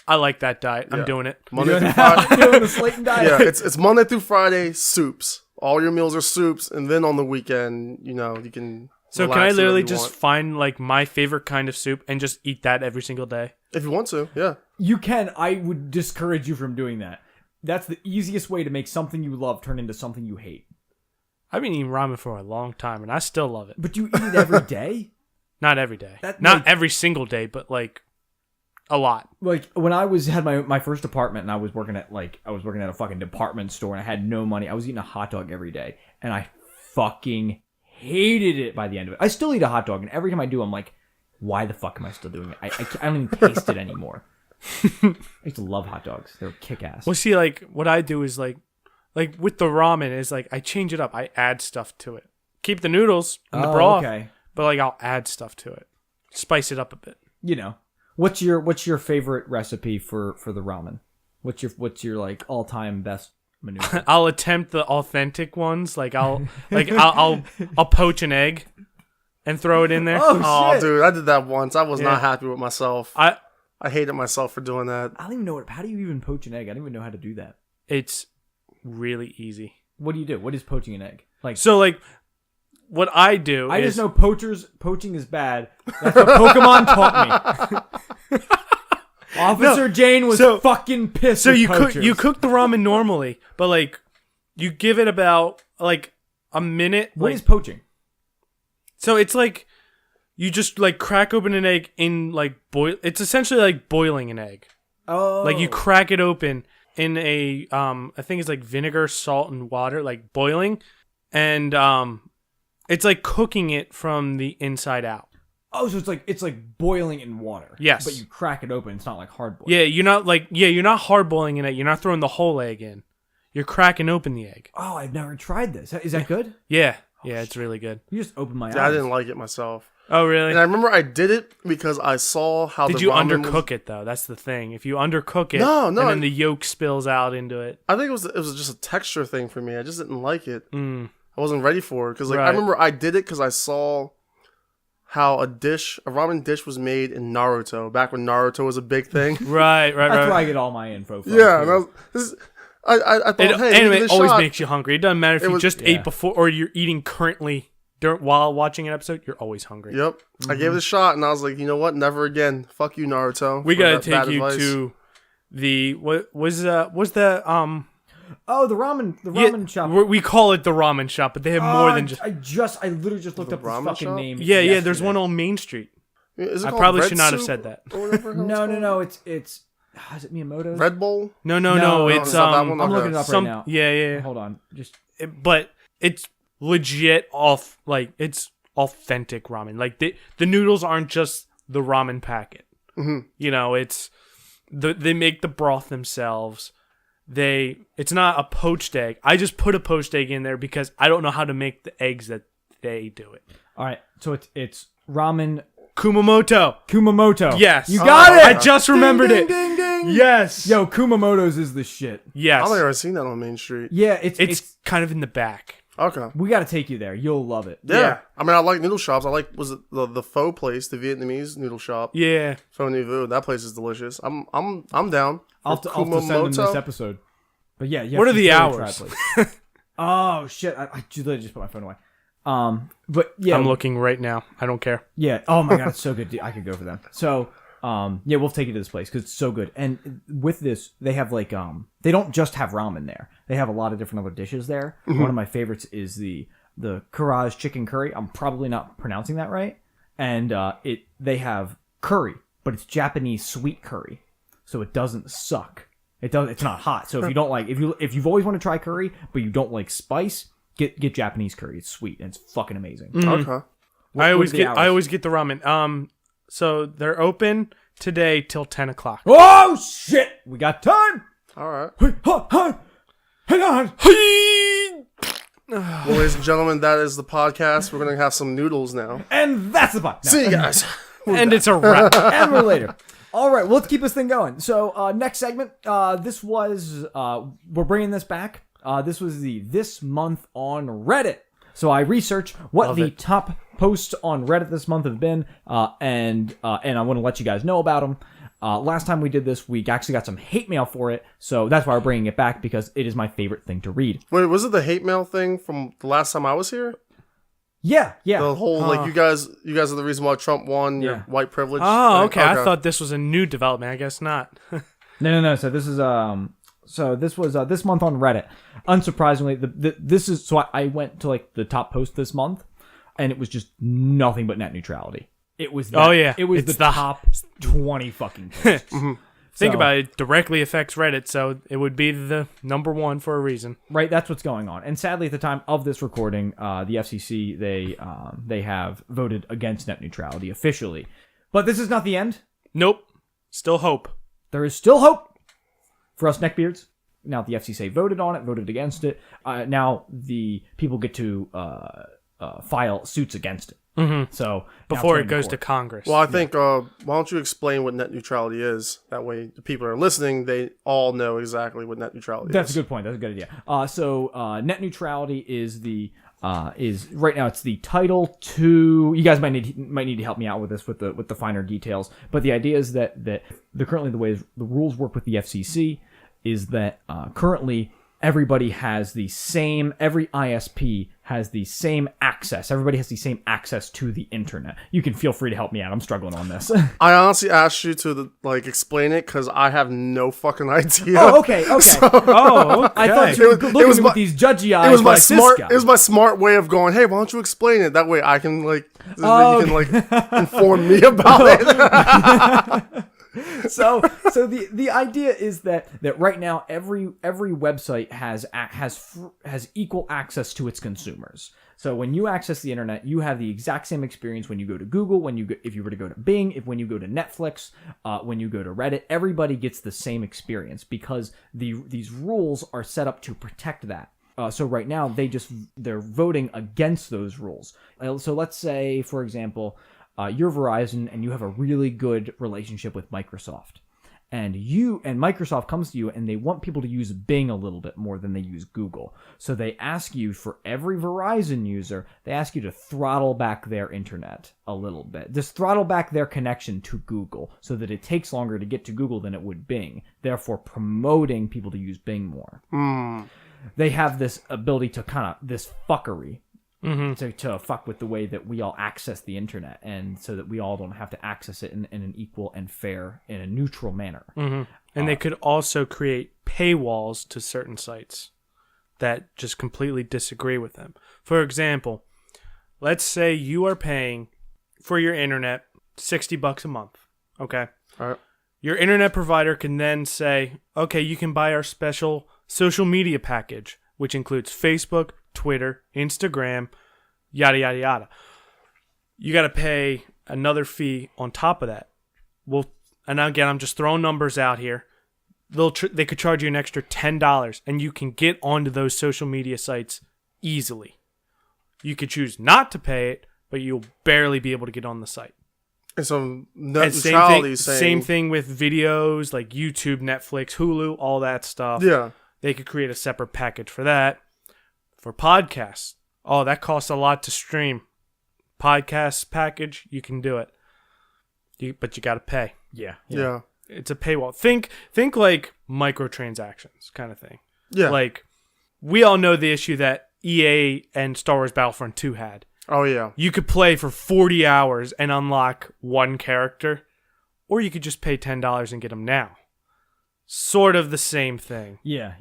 I like that diet. Yeah. I'm doing it. Monday through Friday. Doing the Slayton diet. Yeah, it's Monday through Friday soups. All your meals are soups, and then on the weekend, you can. So can I literally just find like my favorite kind of soup and just eat that every single day? If you want to, yeah. You can. I would discourage you from doing that. That's the easiest way to make something you love turn into something you hate. I've been eating ramen for a long time and I still love it. But you eat it every day? Not every day. Not every single day, but like a lot. Like when I had my first apartment and I was working at a fucking department store and I had no money, I was eating a hot dog every day and I fucking hated it by the end of it. I still eat a hot dog, and every time I do, I'm like, why the fuck am I still doing it? I don't even taste it anymore. I used to love hot dogs. They were kick-ass. Well, see, like, what I do is, like with the ramen, is, like, I change it up. I add stuff to it. Keep the noodles and the broth, but, like, I'll add stuff to it. Spice it up a bit. What's your favorite recipe for the ramen? What's your like, all-time best maneuver? I'll attempt the authentic ones. Like I'll poach an egg and throw it in there. Oh dude, I did that once. I was not happy with myself. I hated myself for doing that. I don't even know how do you even poach an egg? I don't even know how to do that. It's really easy. What do you do? What is poaching an egg? What I do I just know poaching is bad. That's what Pokemon taught me. Officer Jane was fucking pissed. So you cook the ramen normally, but like you give it about like a minute. What is poaching? So it's like you just like crack open an egg in like boil. It's essentially like boiling an egg. Oh, like you crack it open in a I think it's like vinegar, salt, and water, like boiling, and it's like cooking it from the inside out. Oh, so it's like boiling in water. Yes. But you crack it open. It's not like hard boiled. Yeah, you're not hard boiling in it. You're not throwing the whole egg in. You're cracking open the egg. Oh, I've never tried this. Is that good? Yeah. Yeah, it's really good. You just opened my eyes. I didn't like it myself. Oh, really? And I remember I did it because I saw how Did you undercook it, though? That's the thing. If you undercook it, and then the yolk spills out into it. I think it was just a texture thing for me. I just didn't like it. I wasn't ready for it. Because I remember I did it because I saw how a ramen dish was made in Naruto, back when Naruto was a big thing. Right. That's where I get all my info from. Yeah, and I thought, hey, anime this always shot. makes you hungry. It doesn't matter if you just ate before or you're eating currently while watching an episode. You're always hungry. Yep. I gave it a shot, and I was like, you know what? Never again. Fuck you, Naruto. We gotta take you to the what was the Oh, the ramen shop. We call it the ramen shop, but they have more than just. I literally just looked up the fucking shop? name. Yeah. There's one on Main Street. Is it I called probably Red should not have Soup said that. or whatever the hell No. It's is it Miyamoto's? Red Bowl? No. It's it's not that one. I'm Okay. looking it up right now. Yeah. Hold on. But it's legit it's authentic ramen. Like the noodles aren't just the ramen packet. Mm-hmm. You know, it's they make the broth themselves. It's not a poached egg. I just put a poached egg in there because I don't know how to make the eggs that they do it. All right. So it's ramen Kumamoto. Yes. You got it. I just remembered it. Ding, ding. Yes. Yo, Kumamoto's is the shit. Yes. I've never seen that on Main Street. Yeah, It's kind of in the back. Okay. we got to take you there. You'll love it. Yeah. I mean, I like noodle shops. I like, was it the pho place, the Vietnamese noodle shop? Yeah. Pho Nouveau. That place is delicious. I'm down. I'll have to send them this episode. But yeah, What are the hours? Oh shit! I literally just put my phone away. But yeah, I'm looking right now. I don't care. Yeah. Oh my god, it's so good. I could go for them. So, yeah, we'll take you to this place because it's so good. And with this, they have like they don't just have ramen there. They have a lot of different other dishes there. Mm-hmm. One of my favorites is the Courage chicken curry. I'm probably not pronouncing that right. And they have curry, but it's Japanese sweet curry, so it doesn't suck. It's not hot. So if you don't like, if you've always wanted to try curry but you don't like spice, get Japanese curry. It's sweet and it's fucking amazing. Okay. I always get the ramen. So they're open today till 10 o'clock. Oh shit! We got time. All right. Hang on. Well, ladies and gentlemen, that is the podcast. We're going to have some noodles now. And that's the podcast. See you guys. And it's a wrap. And we're later. All right, well, let's keep this thing going. So, next segment. This was we're bringing this back. This was the This Month on Reddit. So I researched what the top posts on Reddit this month have been, and I want to let you guys know about them. Last time we did this, we actually got some hate mail for it, so that's why we're bringing it back, because it is my favorite thing to read. Wait, was it the hate mail thing from the last time I was here? Yeah. The whole, like, you guys are the reason why Trump won, your white privilege Oh, thing? okay. I thought this was a new development. I guess not. No. So this is this was this month on Reddit. Unsurprisingly, this is so I went to like the top post this month, and it was just nothing but net neutrality. It was it was the top 20 fucking posts. Think about it. It directly affects Reddit, so it would be the number one for a reason. Right, that's what's going on. And sadly, at the time of this recording, the FCC they have voted against net neutrality officially. But this is not the end. Nope. Still hope. There is still hope for us neckbeards. Now the FCC voted on it, voted against it. Now the people get to file suits against it. Mm-hmm. So before it goes to Congress. Well, I think why don't you explain what net neutrality is? That way, the people that are listening, they all know exactly what net neutrality is. That's a good point. That's a good idea. So net neutrality is is right now it's the Title II. You guys might need to help me out with this with the finer details. But the idea is that currently the way the rules work with the FCC is that currently everybody has the same. Every ISP has the same access. Everybody has the same access to the internet. You can feel free to help me out. I'm struggling on this. I honestly asked you to explain it because I have no fucking idea. Oh, okay. So, okay. I thought you were looking with these judgy eyes. It was my smart way of going, hey, why don't you explain it? That way I can you can inform me about it. So the idea is that right now every website has equal access to its consumers. So when you access the internet, you have the exact same experience when you go to Google, if you were to go to Bing, when you go to Netflix, when you go to Reddit. Everybody gets the same experience because these rules are set up to protect that. So right now they're voting against those rules. So let's say, for example, you're Verizon and you have a really good relationship with Microsoft. And Microsoft comes to you and they want people to use Bing a little bit more than they use Google. So they ask you, for every Verizon user, they ask you to throttle back their internet a little bit. Just throttle back their connection to Google so that it takes longer to get to Google than it would Bing, therefore promoting people to use Bing more. They have this ability to kind of, this fuckery, to fuck with the way that we all access the internet, and so that we all don't have to access it in an equal and fair, in a neutral manner. And they could also create paywalls to certain sites that just completely disagree with them. For example, let's say you are paying for your internet $60 a month. Okay. All right. Your internet provider can then say, okay, you can buy our special social media package, which includes Facebook, Twitter, Instagram, yada, yada, yada. You got to pay another fee on top of that. Well, and again, I'm just throwing numbers out here. They could charge you an extra $10, and you can get onto those social media sites easily. You could choose not to pay it, but you'll barely be able to get on the site. And so And neutrality same thing with videos like YouTube, Netflix, Hulu, all that stuff. Yeah. They could create a separate package for that. For podcasts, oh, that costs a lot to stream. Podcast package, you can do it. But you got to pay. Yeah. It's a paywall. Think like microtransactions kind of thing. Yeah. Like, we all know the issue that EA and Star Wars Battlefront 2 had. Oh, yeah. You could play for 40 hours and unlock one character, or you could just pay $10 and get them now. Sort of the same thing. Yeah.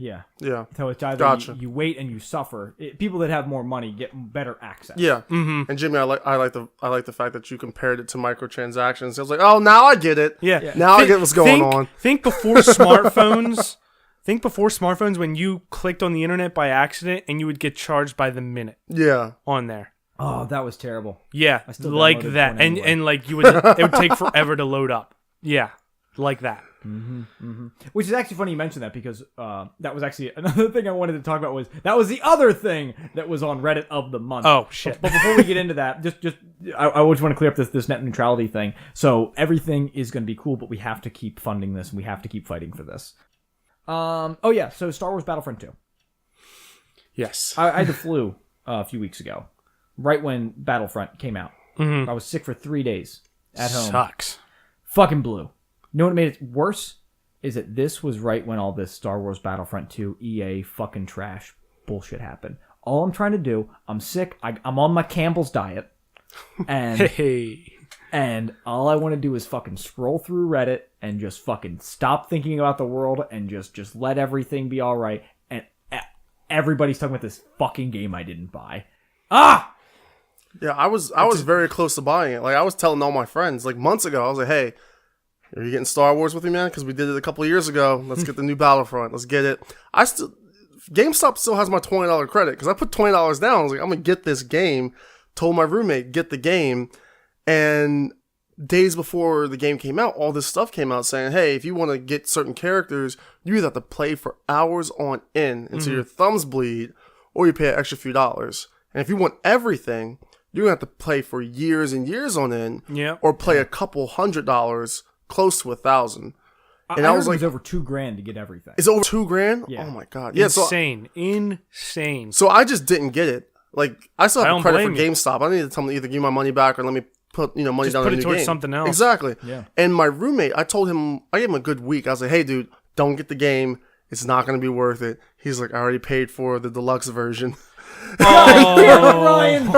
So it's either Gotcha. you wait and you suffer. People that have more money get better access. Yeah. And Jimmy, I like the fact that you compared it to microtransactions. I was like, oh, now I get it. Yeah. Now I get what's going on. Think before smartphones. Think before smartphones, when you clicked on the internet by accident and you would get charged by the minute. Yeah. On there. Oh, that was terrible. Yeah, I still like downloaded that, one anyway. and like it would take forever to load up. Yeah, like that. Which is actually funny you mentioned that, because that was actually another thing I wanted to talk about. That was the other thing that was on Reddit of the month. Oh shit! But before we get into that, I just want to clear up this net neutrality thing. So everything is going to be cool, but we have to keep funding this, and we have to keep fighting for this. Oh yeah, so Star Wars Battlefront 2. Yes, I had the flu a few weeks ago, right when Battlefront came out. I was sick for 3 days at home. Sucks. Fucking blue. You know what made it worse? Is that this was right when all this Star Wars Battlefront 2 EA fucking trash bullshit happened. All I'm trying to do, I'm sick, I'm on my Campbell's diet, and and all I want to do is fucking scroll through Reddit and just fucking stop thinking about the world and just let everything be all right. And everybody's talking about this fucking game I didn't buy. Yeah, I was very close to buying it. Like, I was telling all my friends, like, months ago, I was like, hey, are you getting Star Wars with me, man? Because we did it a couple of years ago. Let's get the new Battlefront. Let's get it. GameStop still has my $20 credit, because I put $20 down. I was like, I'm going to get this game. Told my roommate, get the game. And days before the game came out, all this stuff came out saying, hey, if you want to get certain characters, you either have to play for hours on end until your thumbs bleed, or you pay an extra few dollars. And if you want everything, you're going to have to play for years and years on end, or play a couple $100, close to $1,000. And I was like, it was over $2,000 to get everything. It's over $2,000? Yeah. Oh my god! Yeah, Insane. So I just didn't get it. Like, I still have credit for blame you. GameStop. I need to tell them to either give me my money back or let me put money Just down put on it a new towards game. something else. Exactly. Yeah. And my roommate, I gave him a good week. I was like, hey, dude, don't get the game. It's not going to be worth it. He's like, I already paid for the deluxe version. Ryan.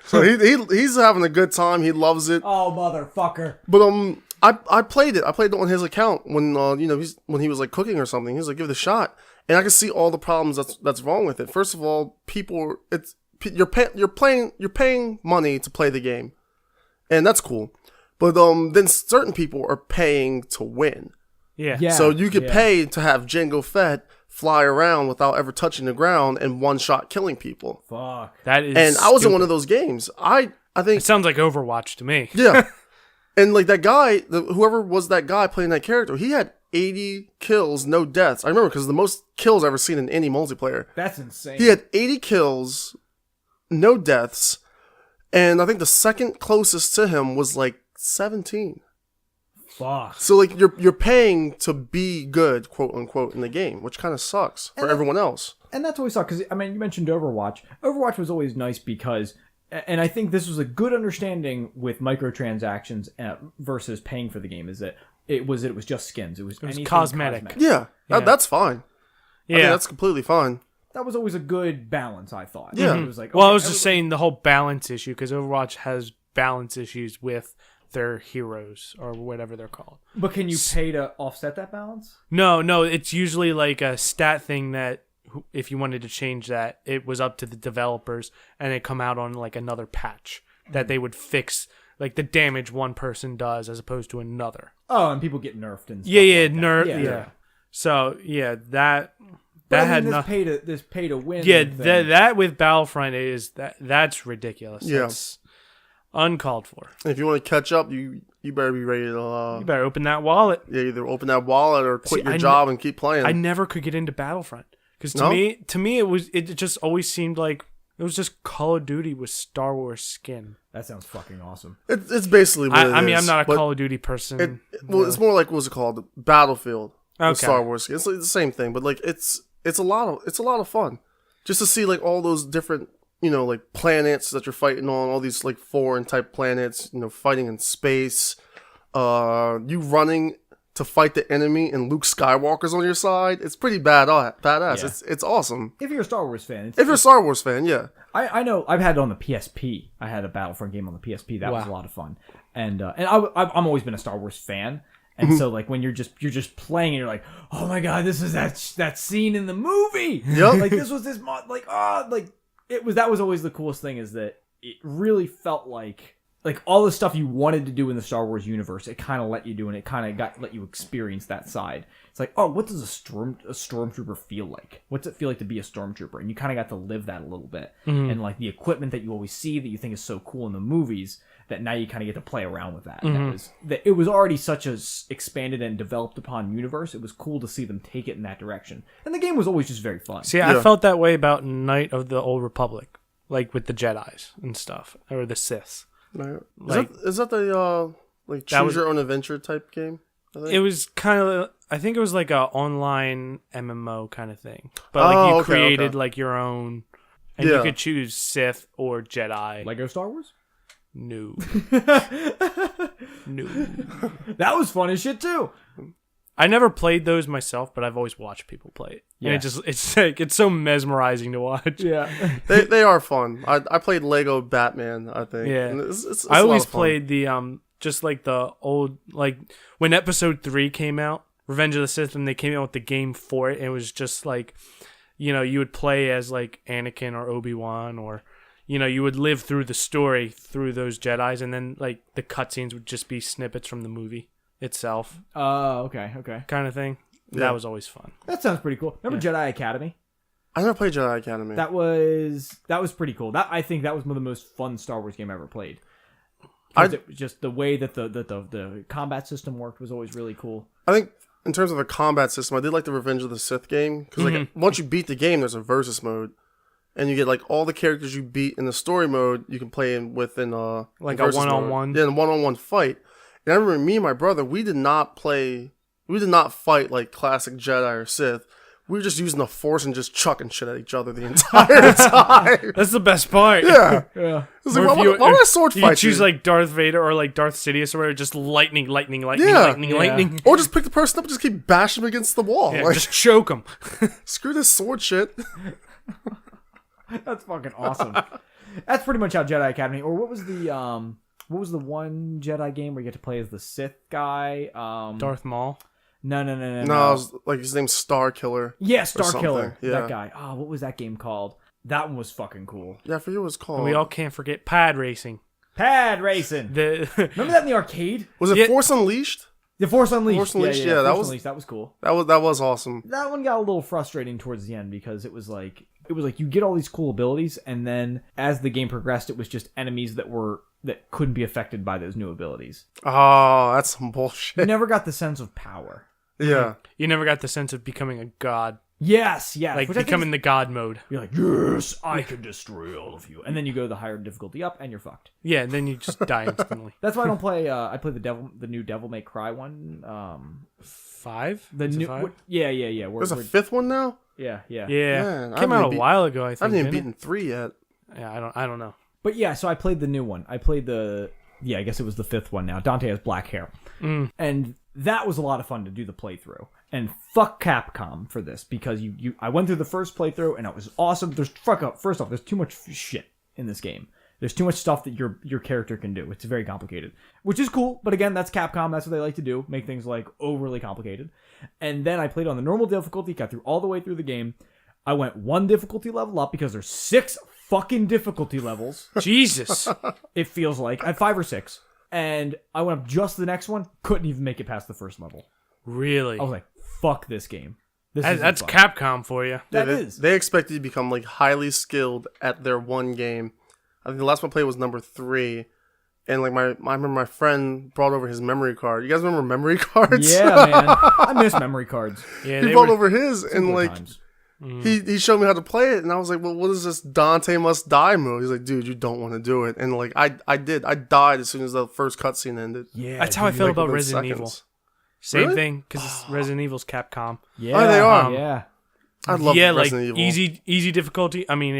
So he's having a good time. He loves it. Oh, motherfucker. But I played it. I played it on his account when when he was like cooking or something. He was like, give it a shot, and I can see all the problems that's wrong with it. First of all, you're paying money to play the game, and that's cool. But then certain people are paying to win. Yeah. So you could pay to have Jango Fett fly around without ever touching the ground and one shot killing people. Fuck. That is. And I was in stupid. one of those games. I think It sounds like Overwatch to me. yeah. And like that guy, whoever was that guy playing that character, he had 80 kills, no deaths. I remember because the most kills I've ever seen in any multiplayer. That's insane. He had 80 kills, no deaths, and I think the second closest to him was like 17. Fuck. So like you're paying to be good, quote unquote, in the game, which kind of sucks for everyone else. And that's always sucked because I mean, you mentioned Overwatch. Overwatch was always nice because, and I think this was a good understanding with microtransactions versus paying for the game. Is that it was just skins. It was cosmetic. Yeah, that's fine. Yeah, I mean, that's completely fine. That was always a good balance, I thought. Yeah. It was like, well, I was just saying the whole balance issue because Overwatch has balance issues with their heroes or whatever they're called. But can you pay to offset that balance? No, it's usually like a stat thing that if you wanted to change that, it was up to the developers and it come out on like another patch that they would fix like the damage one person does as opposed to another. Oh, and people get nerfed and stuff. Yeah, like nerf. that. Yeah. So that But had this pay to win. Yeah, thing. that with Battlefront is that's ridiculous. Yeah. That's uncalled for. If you want to catch up, you better be ready to. You better open that wallet. Yeah, either open that wallet or quit your I job and keep playing. I never could get into Battlefront because No? to me it just always seemed like it was just Call of Duty with Star Wars skin. That sounds fucking awesome. It's basically what it is. I mean, I'm not a but Call of Duty person. it's more like what's it called? Battlefield. Okay. With Star Wars. It's like the same thing, but like it's a lot of fun just to see like all those different like planets that you're fighting on, all these like foreign type planets, fighting in space. You running to fight the enemy and Luke Skywalker's on your side. It's pretty badass. Yeah. It's awesome. If you're a Star Wars fan, If you're a Star Wars fan, yeah. I know I've had it on the PSP. I had a Battlefront game on the PSP. That was a lot of fun. And I'm always been a Star Wars fan. And so like when you're just playing and you're like, oh my god, this is that scene in the movie. Yep. Like this was this mod. Like that was always the coolest thing is that it really felt like all the stuff you wanted to do in the Star Wars universe, it kind of let you do, and it kind of let you experience that side. It's like, oh, what does a stormtrooper feel like? What's it feel like to be a stormtrooper? And you kind of got to live that a little bit. And like the equipment that you always see that you think is so cool in the movies, that now you kind of get to play around with that. And it was already such a expanded and developed upon universe. It was cool to see them take it in that direction. And the game was always just very fun. See, I felt that way about Knight of the Old Republic, like with the Jedis and stuff, or the Siths. Right. Like, is that the like choose your own adventure type game? It was kind of, I think it was like a online MMO kind of thing, but like you created like your own, and you could choose Sith or Jedi. Lego Star Wars? No. No. That was fun as shit too. I never played those myself, but I've always watched people play it. Yeah. And it's so mesmerizing to watch. Yeah. they are fun. I played Lego Batman, I think. Yeah. And it's I a lot always of fun. played the just like the old, like when episode 3 came out, Revenge of the Sith, and they came out with the game for it, and it was just like, you would play as like Anakin or Obi-Wan, or you would live through the story through those Jedis, and then like the cutscenes would just be snippets from the movie itself. Okay. Kind of thing. Yeah. That was always fun. That sounds pretty cool. Remember Jedi Academy? I never played Jedi Academy. That was pretty cool. I think that was one of the most fun Star Wars game I ever played. It was just the way that the combat system worked was always really cool. I think in terms of a combat system, I did like the Revenge of the Sith game because like once you beat the game, there's a versus mode, and you get like all the characters you beat in the story mode you can play within like a a one-on-one. Yeah, a one-on-one fight. And I remember me and my brother, we did not fight like classic Jedi or Sith. We were just using the Force and just chucking shit at each other the entire time. That's the best part. Yeah. Yeah. It was like, why would I sword you fight choose like Darth Vader or like Darth Sidious or whatever, just lightning. Yeah. Or just pick the person up and just keep bashing them against the wall. Yeah, Like, just choke them. screw this sword shit. That's fucking awesome. That's pretty much how Jedi Academy, or what was the one Jedi game where you get to play as the Sith guy? Darth Maul. No, it was like his name's Star Killer. Yeah, Star Killer. Yeah. That guy. Oh, what was that game called? That one was fucking cool. Yeah, I forget what it's called. And we all can't forget pad racing. Pad racing. Remember that in the arcade? Was it Force Unleashed? The Force Unleashed. Force Unleashed, yeah, that Force Unleashed. That was cool. That was awesome. That one got a little frustrating towards the end because it was like you get all these cool abilities, and then as the game progressed, it was just enemies that couldn't be affected by those new abilities. Oh, that's some bullshit. You never got the sense of power. Yeah. You never got the sense of becoming a god. Yes. Like Which I think becoming the god mode. you're like, yes, I can destroy all of you, and then you go the higher difficulty up, and you're fucked. Yeah, and then you just die instantly. That's why I don't play. I play the new Devil May Cry one. 5? The Is it new, 5? Yeah. There's a 5th one now? Yeah. Yeah, Man, I came haven't out a while ago. I think. I haven't even didn't beaten 3 yet. it? Yeah, I don't know. But yeah, so I played the new one. I played I guess it was the 5th one now. Dante has black hair. And that was a lot of fun to do the playthrough. And fuck Capcom for this, because I went through the first playthrough and it was awesome. First off, there's too much shit in this game. There's too much stuff that your character can do. It's very complicated, which is cool. But again, that's Capcom. That's what they like to do, make things like overly complicated. And then I played on the normal difficulty, got through all the way through the game. I went 1 difficulty level up because there's 6 fucking difficulty levels. Jesus. It feels like I have 5 or 6, and I went up just the next one. Couldn't even make it past the first level. Really? I was like, "Fuck this game." That's Capcom for you. That is. They expect you to become like highly skilled at their one game. I think the last one I played was number 3. And like I remember my friend brought over his memory card. You guys remember memory cards? Yeah, man. I miss memory cards. Yeah, He brought over his and like Times. he showed me how to play it, and I was like, well, what is this Dante must die mode? He's like, dude, you don't want to do it. And like I did. I died as soon as the first cutscene ended. Yeah, That's how I feel Like, about within Resident seconds. Evil. Same Really? thing, because Resident Evil's Capcom. Yeah, Oh, they are. Yeah. I love Yeah, like Resident Evil. easy difficulty. I mean,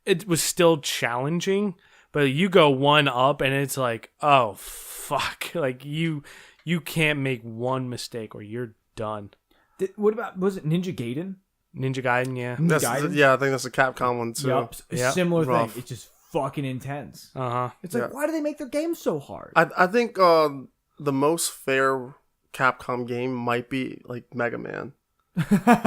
it was still challenging, but you go 1 up, and it's like, oh fuck, like you can't make one mistake or you're done. What about, was it Ninja Gaiden? Ninja Gaiden, yeah. Gaiden? Yeah, I think that's a Capcom one too. Yup. Yep. Similar Rough. thing. It's just fucking intense. It's like, Yeah. why do they make their games so hard? I think the most fair Capcom game might be like Mega Man. You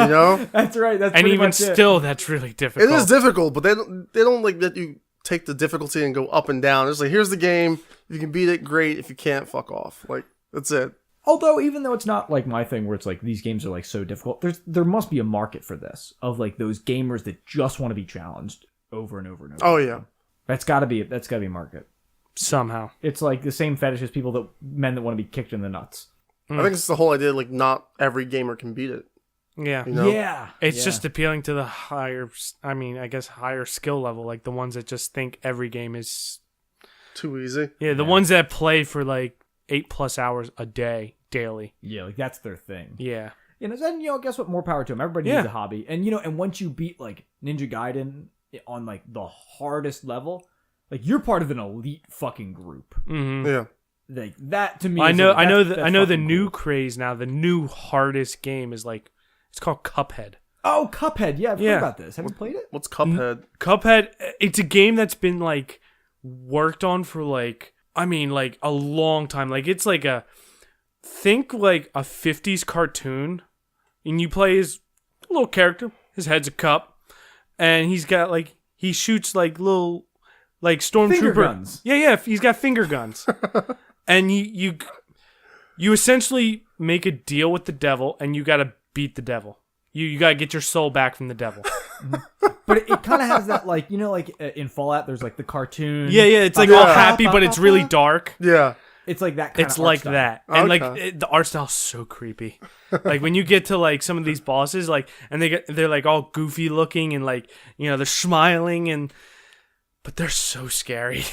know, That's right. That's And pretty even much it. still, that's really difficult. it is difficult, but they don't like let you take the difficulty and go up and down. It's like, here's the game. If you can beat it, great. If you can't, fuck off. Like, that's it. Although, even though it's not like my thing where it's like these games are like so difficult, there must be a market for this, of like those gamers that just want to be challenged over and over and over. Oh yeah. That's gotta be a market. Somehow. It's like the same fetish as men that want to be kicked in the nuts. I think it's the whole idea. Like, not every gamer can beat it. Yeah. You know? Yeah. It's just appealing to the higher skill level, like the ones that just think every game is... Too easy. Yeah, the ones that play for like 8+ hours a day, daily. Yeah, like that's their thing. Yeah. And guess what? More power to them. Everybody needs a hobby. And and once you beat like Ninja Gaiden on like the hardest level, like you're part of an elite fucking group. Mm-hmm. Yeah. Like that to me. I is know. like, I know. that's I know the fucking new cool. craze now. The new hardest game is like, it's called Cuphead. Oh, Cuphead. Yeah, I've heard Yeah. about this. Have you played it? What's Cuphead? Cuphead. It's a game that's been like worked on for like a long time. Like it's like think like a 50s cartoon, and you play his little character. His head's a cup, and he's got like he shoots like little like stormtrooper Finger guns. Yeah, he's got finger guns, and you essentially make a deal with the devil, and you got to beat the devil. You got to get your soul back from the devil. But it kind of has that like in Fallout, there's like the cartoon. Yeah, it's like all happy, but it's really dark. Yeah. It's like that. Kind It's of like style. that, and Okay. like the art style's so creepy. Like when you get to like some of these bosses, like and they're like all goofy looking and like they're smiling but they're so scary.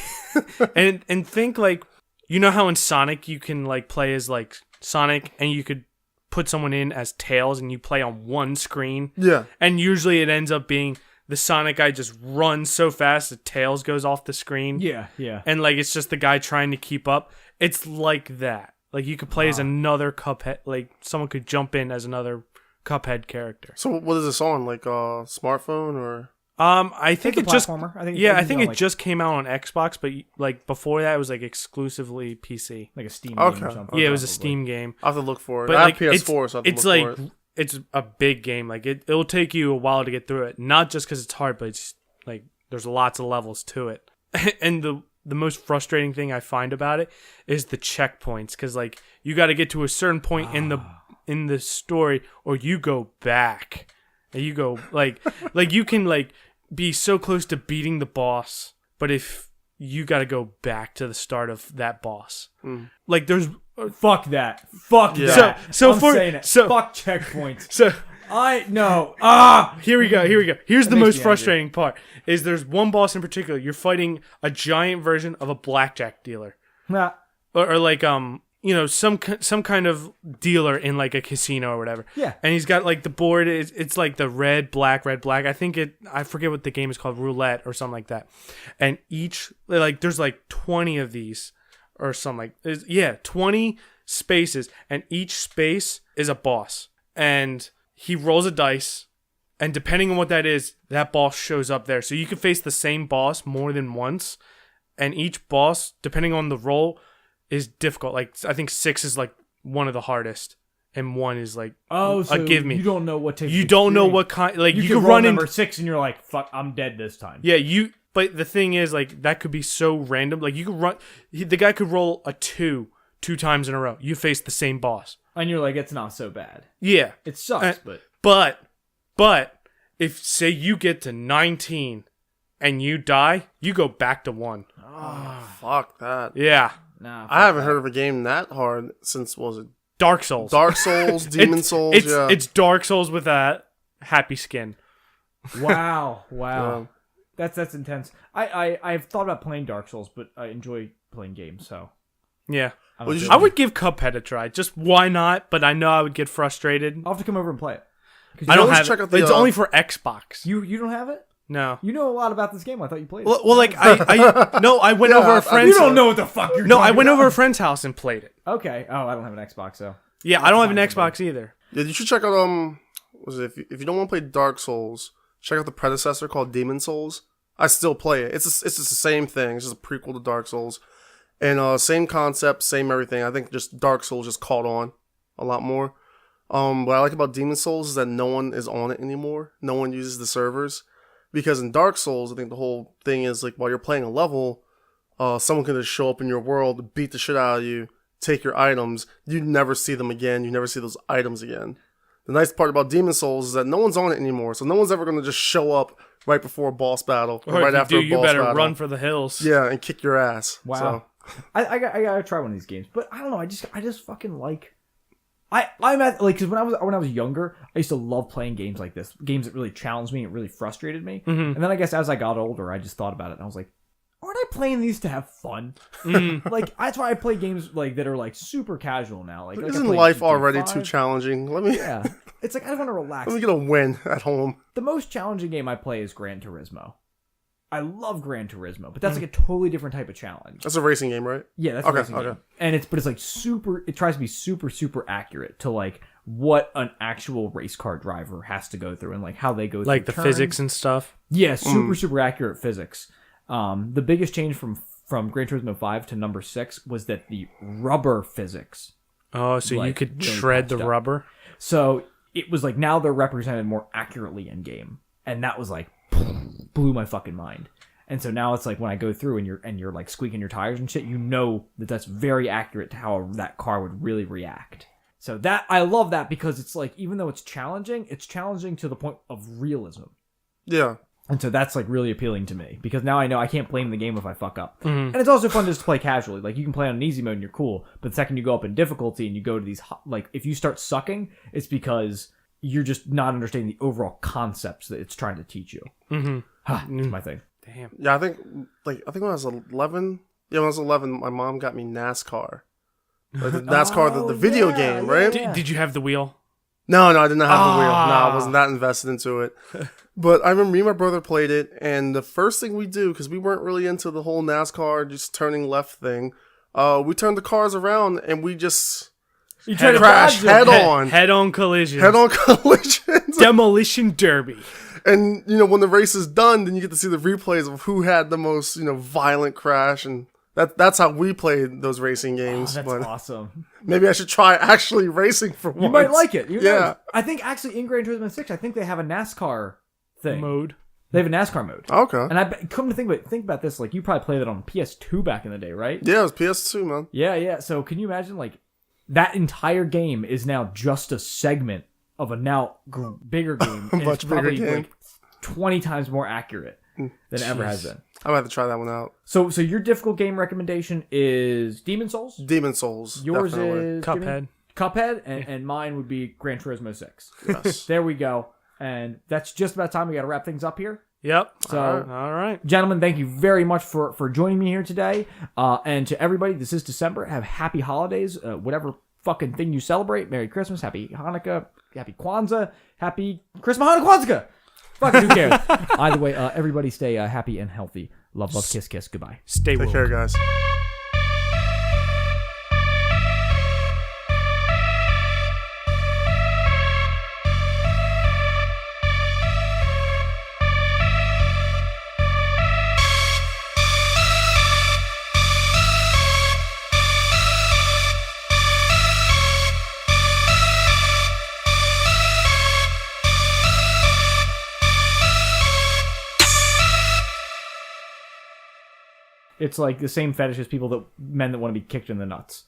and think like how in Sonic you can like play as like Sonic and you could put someone in as Tails and you play on one screen. Yeah. And usually it ends up being the Sonic guy just runs so fast that Tails goes off the screen. Yeah. And like it's just the guy trying to keep up. It's like that. Like you could play as another Cuphead. Like someone could jump in as another Cuphead character. So what is this on? Like a smartphone or? I think It's it a just platformer. I think it just came out on Xbox, but like before that it was like exclusively PC. like a Steam Okay. game or something. Yeah, it was a probably. Steam game. I have to look for it. But I like have PS4, so I have to it's look like for it. it's a big game. Like it'll take you a while to get through it. Not just because it's hard, but it's like there's lots of levels to it. And the most frustrating thing I find about it is the checkpoints, because like you got to get to a certain point in the story, or you go back, and you go like you can like be so close to beating the boss, but if you got to go back to the start of that boss, like there's Fuck that. Fuck Yeah. that. So I'm for- saying it. so- fuck checkpoints. so Here we go. Here's the makes most me frustrating part: is there's one boss in particular. You're fighting a giant version of a blackjack dealer, Nah. or like some kind of dealer in like a casino or whatever. Yeah. And he's got like the board. It's like the red, black. I forget what the game is called, roulette or something like that. And each there's like 20 of these or something 20 spaces, and each space is a boss. And he rolls a dice, and depending on what that is, that boss shows up there. So you can face the same boss more than once, and each boss, depending on the roll, is difficult. Like I think 6 is like one of the hardest, and 1 is like so give me. You don't know what takes. You don't know what kind. Like you can run in number 6, and you're like, "Fuck, I'm dead this time." Yeah, But the thing is, like that could be so random. Like you could run. The guy could roll a 2 times in a row. You face the same boss, and you're like, "It's not so bad." Yeah, it sucks, but if say you get to 19 and you die, you go back to 1. Oh, fuck that. Yeah. Nah, I haven't heard of a game that hard since, what was it? Dark Souls. Dark Souls, Demon Souls, It's Dark Souls with a happy skin. Wow. Yeah. That's intense. I've thought about playing Dark Souls, but I enjoy playing games, so. Yeah. Well, I would give Cuphead a try. Just why not? But I know I would get frustrated. I'll have to come over and play it. I don't have check it. out the, It's only for Xbox. You don't have it? No. You know a lot about this game. I thought you played it. Well, like I went over a friend's. You don't know what the fuck you're. No, I talking went about. over a friend's house and played it. Okay. Oh, I don't have an Xbox, so. Yeah, I don't have an Xbox either. Yeah, you should check out was it if you don't want to play Dark Souls, check out the predecessor called Demon Souls. I still play it. It's just the same thing. It's just a prequel to Dark Souls, and same concept, same everything. I think just Dark Souls just caught on a lot more. What I like about Demon Souls is that no one is on it anymore. No one uses the servers, because in Dark Souls, I think the whole thing is like while you're playing a level, someone can just show up in your world, beat the shit out of you, take your items. You never see them again. You never see those items again. The nice part about Demon Souls is that no one's on it anymore, so no one's ever going to just show up right before a boss battle or right after a boss battle. You better run for the hills. Yeah, and kick your ass. Wow. So. I gotta try one of these games, but I don't know. I just fucking like. I'm at like because when I was younger, I used to love playing games like this, games that really challenged me and really frustrated me. Mm-hmm. And then I guess as I got older, I just thought about it and I was like, aren't I playing these to have fun? Like that's why I play games like that are like super casual now. Like isn't life already too challenging? Yeah, it's like I just want to relax. Let me get a win at home. The most challenging game I play is Gran Turismo. I love Gran Turismo, but that's like a totally different type of challenge. That's a racing game, right? Yeah, that's a racing game. And it's like super. It tries to be super accurate to like what an actual race car driver has to go through and like how they go through like the turns. physics and stuff. Yeah, super accurate physics. The biggest change from Gran Turismo 5 to number 6 was that the rubber physics. Oh, so like, you could shred the rubber. So it was like now they're represented more accurately in game, and that was like blew my fucking mind. And so now it's like when I go through and you're like squeaking your tires and shit, you know that's very accurate to how that car would really react. So that I love that because it's like even though it's challenging to the point of realism. Yeah. And so that's like really appealing to me because now I know I can't blame the game if I fuck up. Mm-hmm. And it's also fun just to play casually. Like you can play on an easy mode and you're cool, but the second you go up in difficulty and you go to these like if you start sucking, it's because you're just not understanding the overall concepts that it's trying to teach you. Mm-hmm. That's my thing. Damn. Yeah, I think when I was 11. Yeah, when I was 11, my mom got me NASCAR. Like the NASCAR, the video game, right? Did you have the wheel? No, I did not have the wheel. No, I wasn't that invested into it. But I remember me and my brother played it, and the first thing we do, because we weren't really into the whole NASCAR just turning left thing, we turned the cars around and we just crash head-on. Head-on collisions. Head-on collisions. Demolition derby. And, when the race is done, then you get to see the replays of who had the most, violent crash. And that's how we played those racing games. Oh, that's awesome. Maybe I should try actually racing for once. You might like it. Yeah. I think actually in Gran Turismo 6, I think they have a NASCAR thing. Mode. They have a NASCAR mode. Okay. And I come to think about this, like you probably played it on PS2 back in the day, right? Yeah, it was PS2, man. Yeah. So can you imagine like that entire game is now just a segment of a now bigger game. A much bigger game. Like 20 times more accurate than it ever has been. I'm going to have to try that one out. So your difficult game recommendation is Demon Souls? Demon Souls. Yours definitely. is Cuphead. Cuphead, and mine would be Gran Turismo 6. Yes. There we go. And that's just about time. We got to wrap things up here. Yep. So, all right. Gentlemen, thank you very much for joining me here today. And to everybody, this is December. Have happy holidays. Whatever fucking thing you celebrate. Merry Christmas. Happy Hanukkah. Happy Kwanzaa. Happy Christmas, Hanukkah, Kwanzaa. Fucking who cares? Either way, everybody stay happy and healthy. Love, love, kiss, kiss. Goodbye. Stay Take woke. care, guys. It's like the same fetish as men that want to be kicked in the nuts.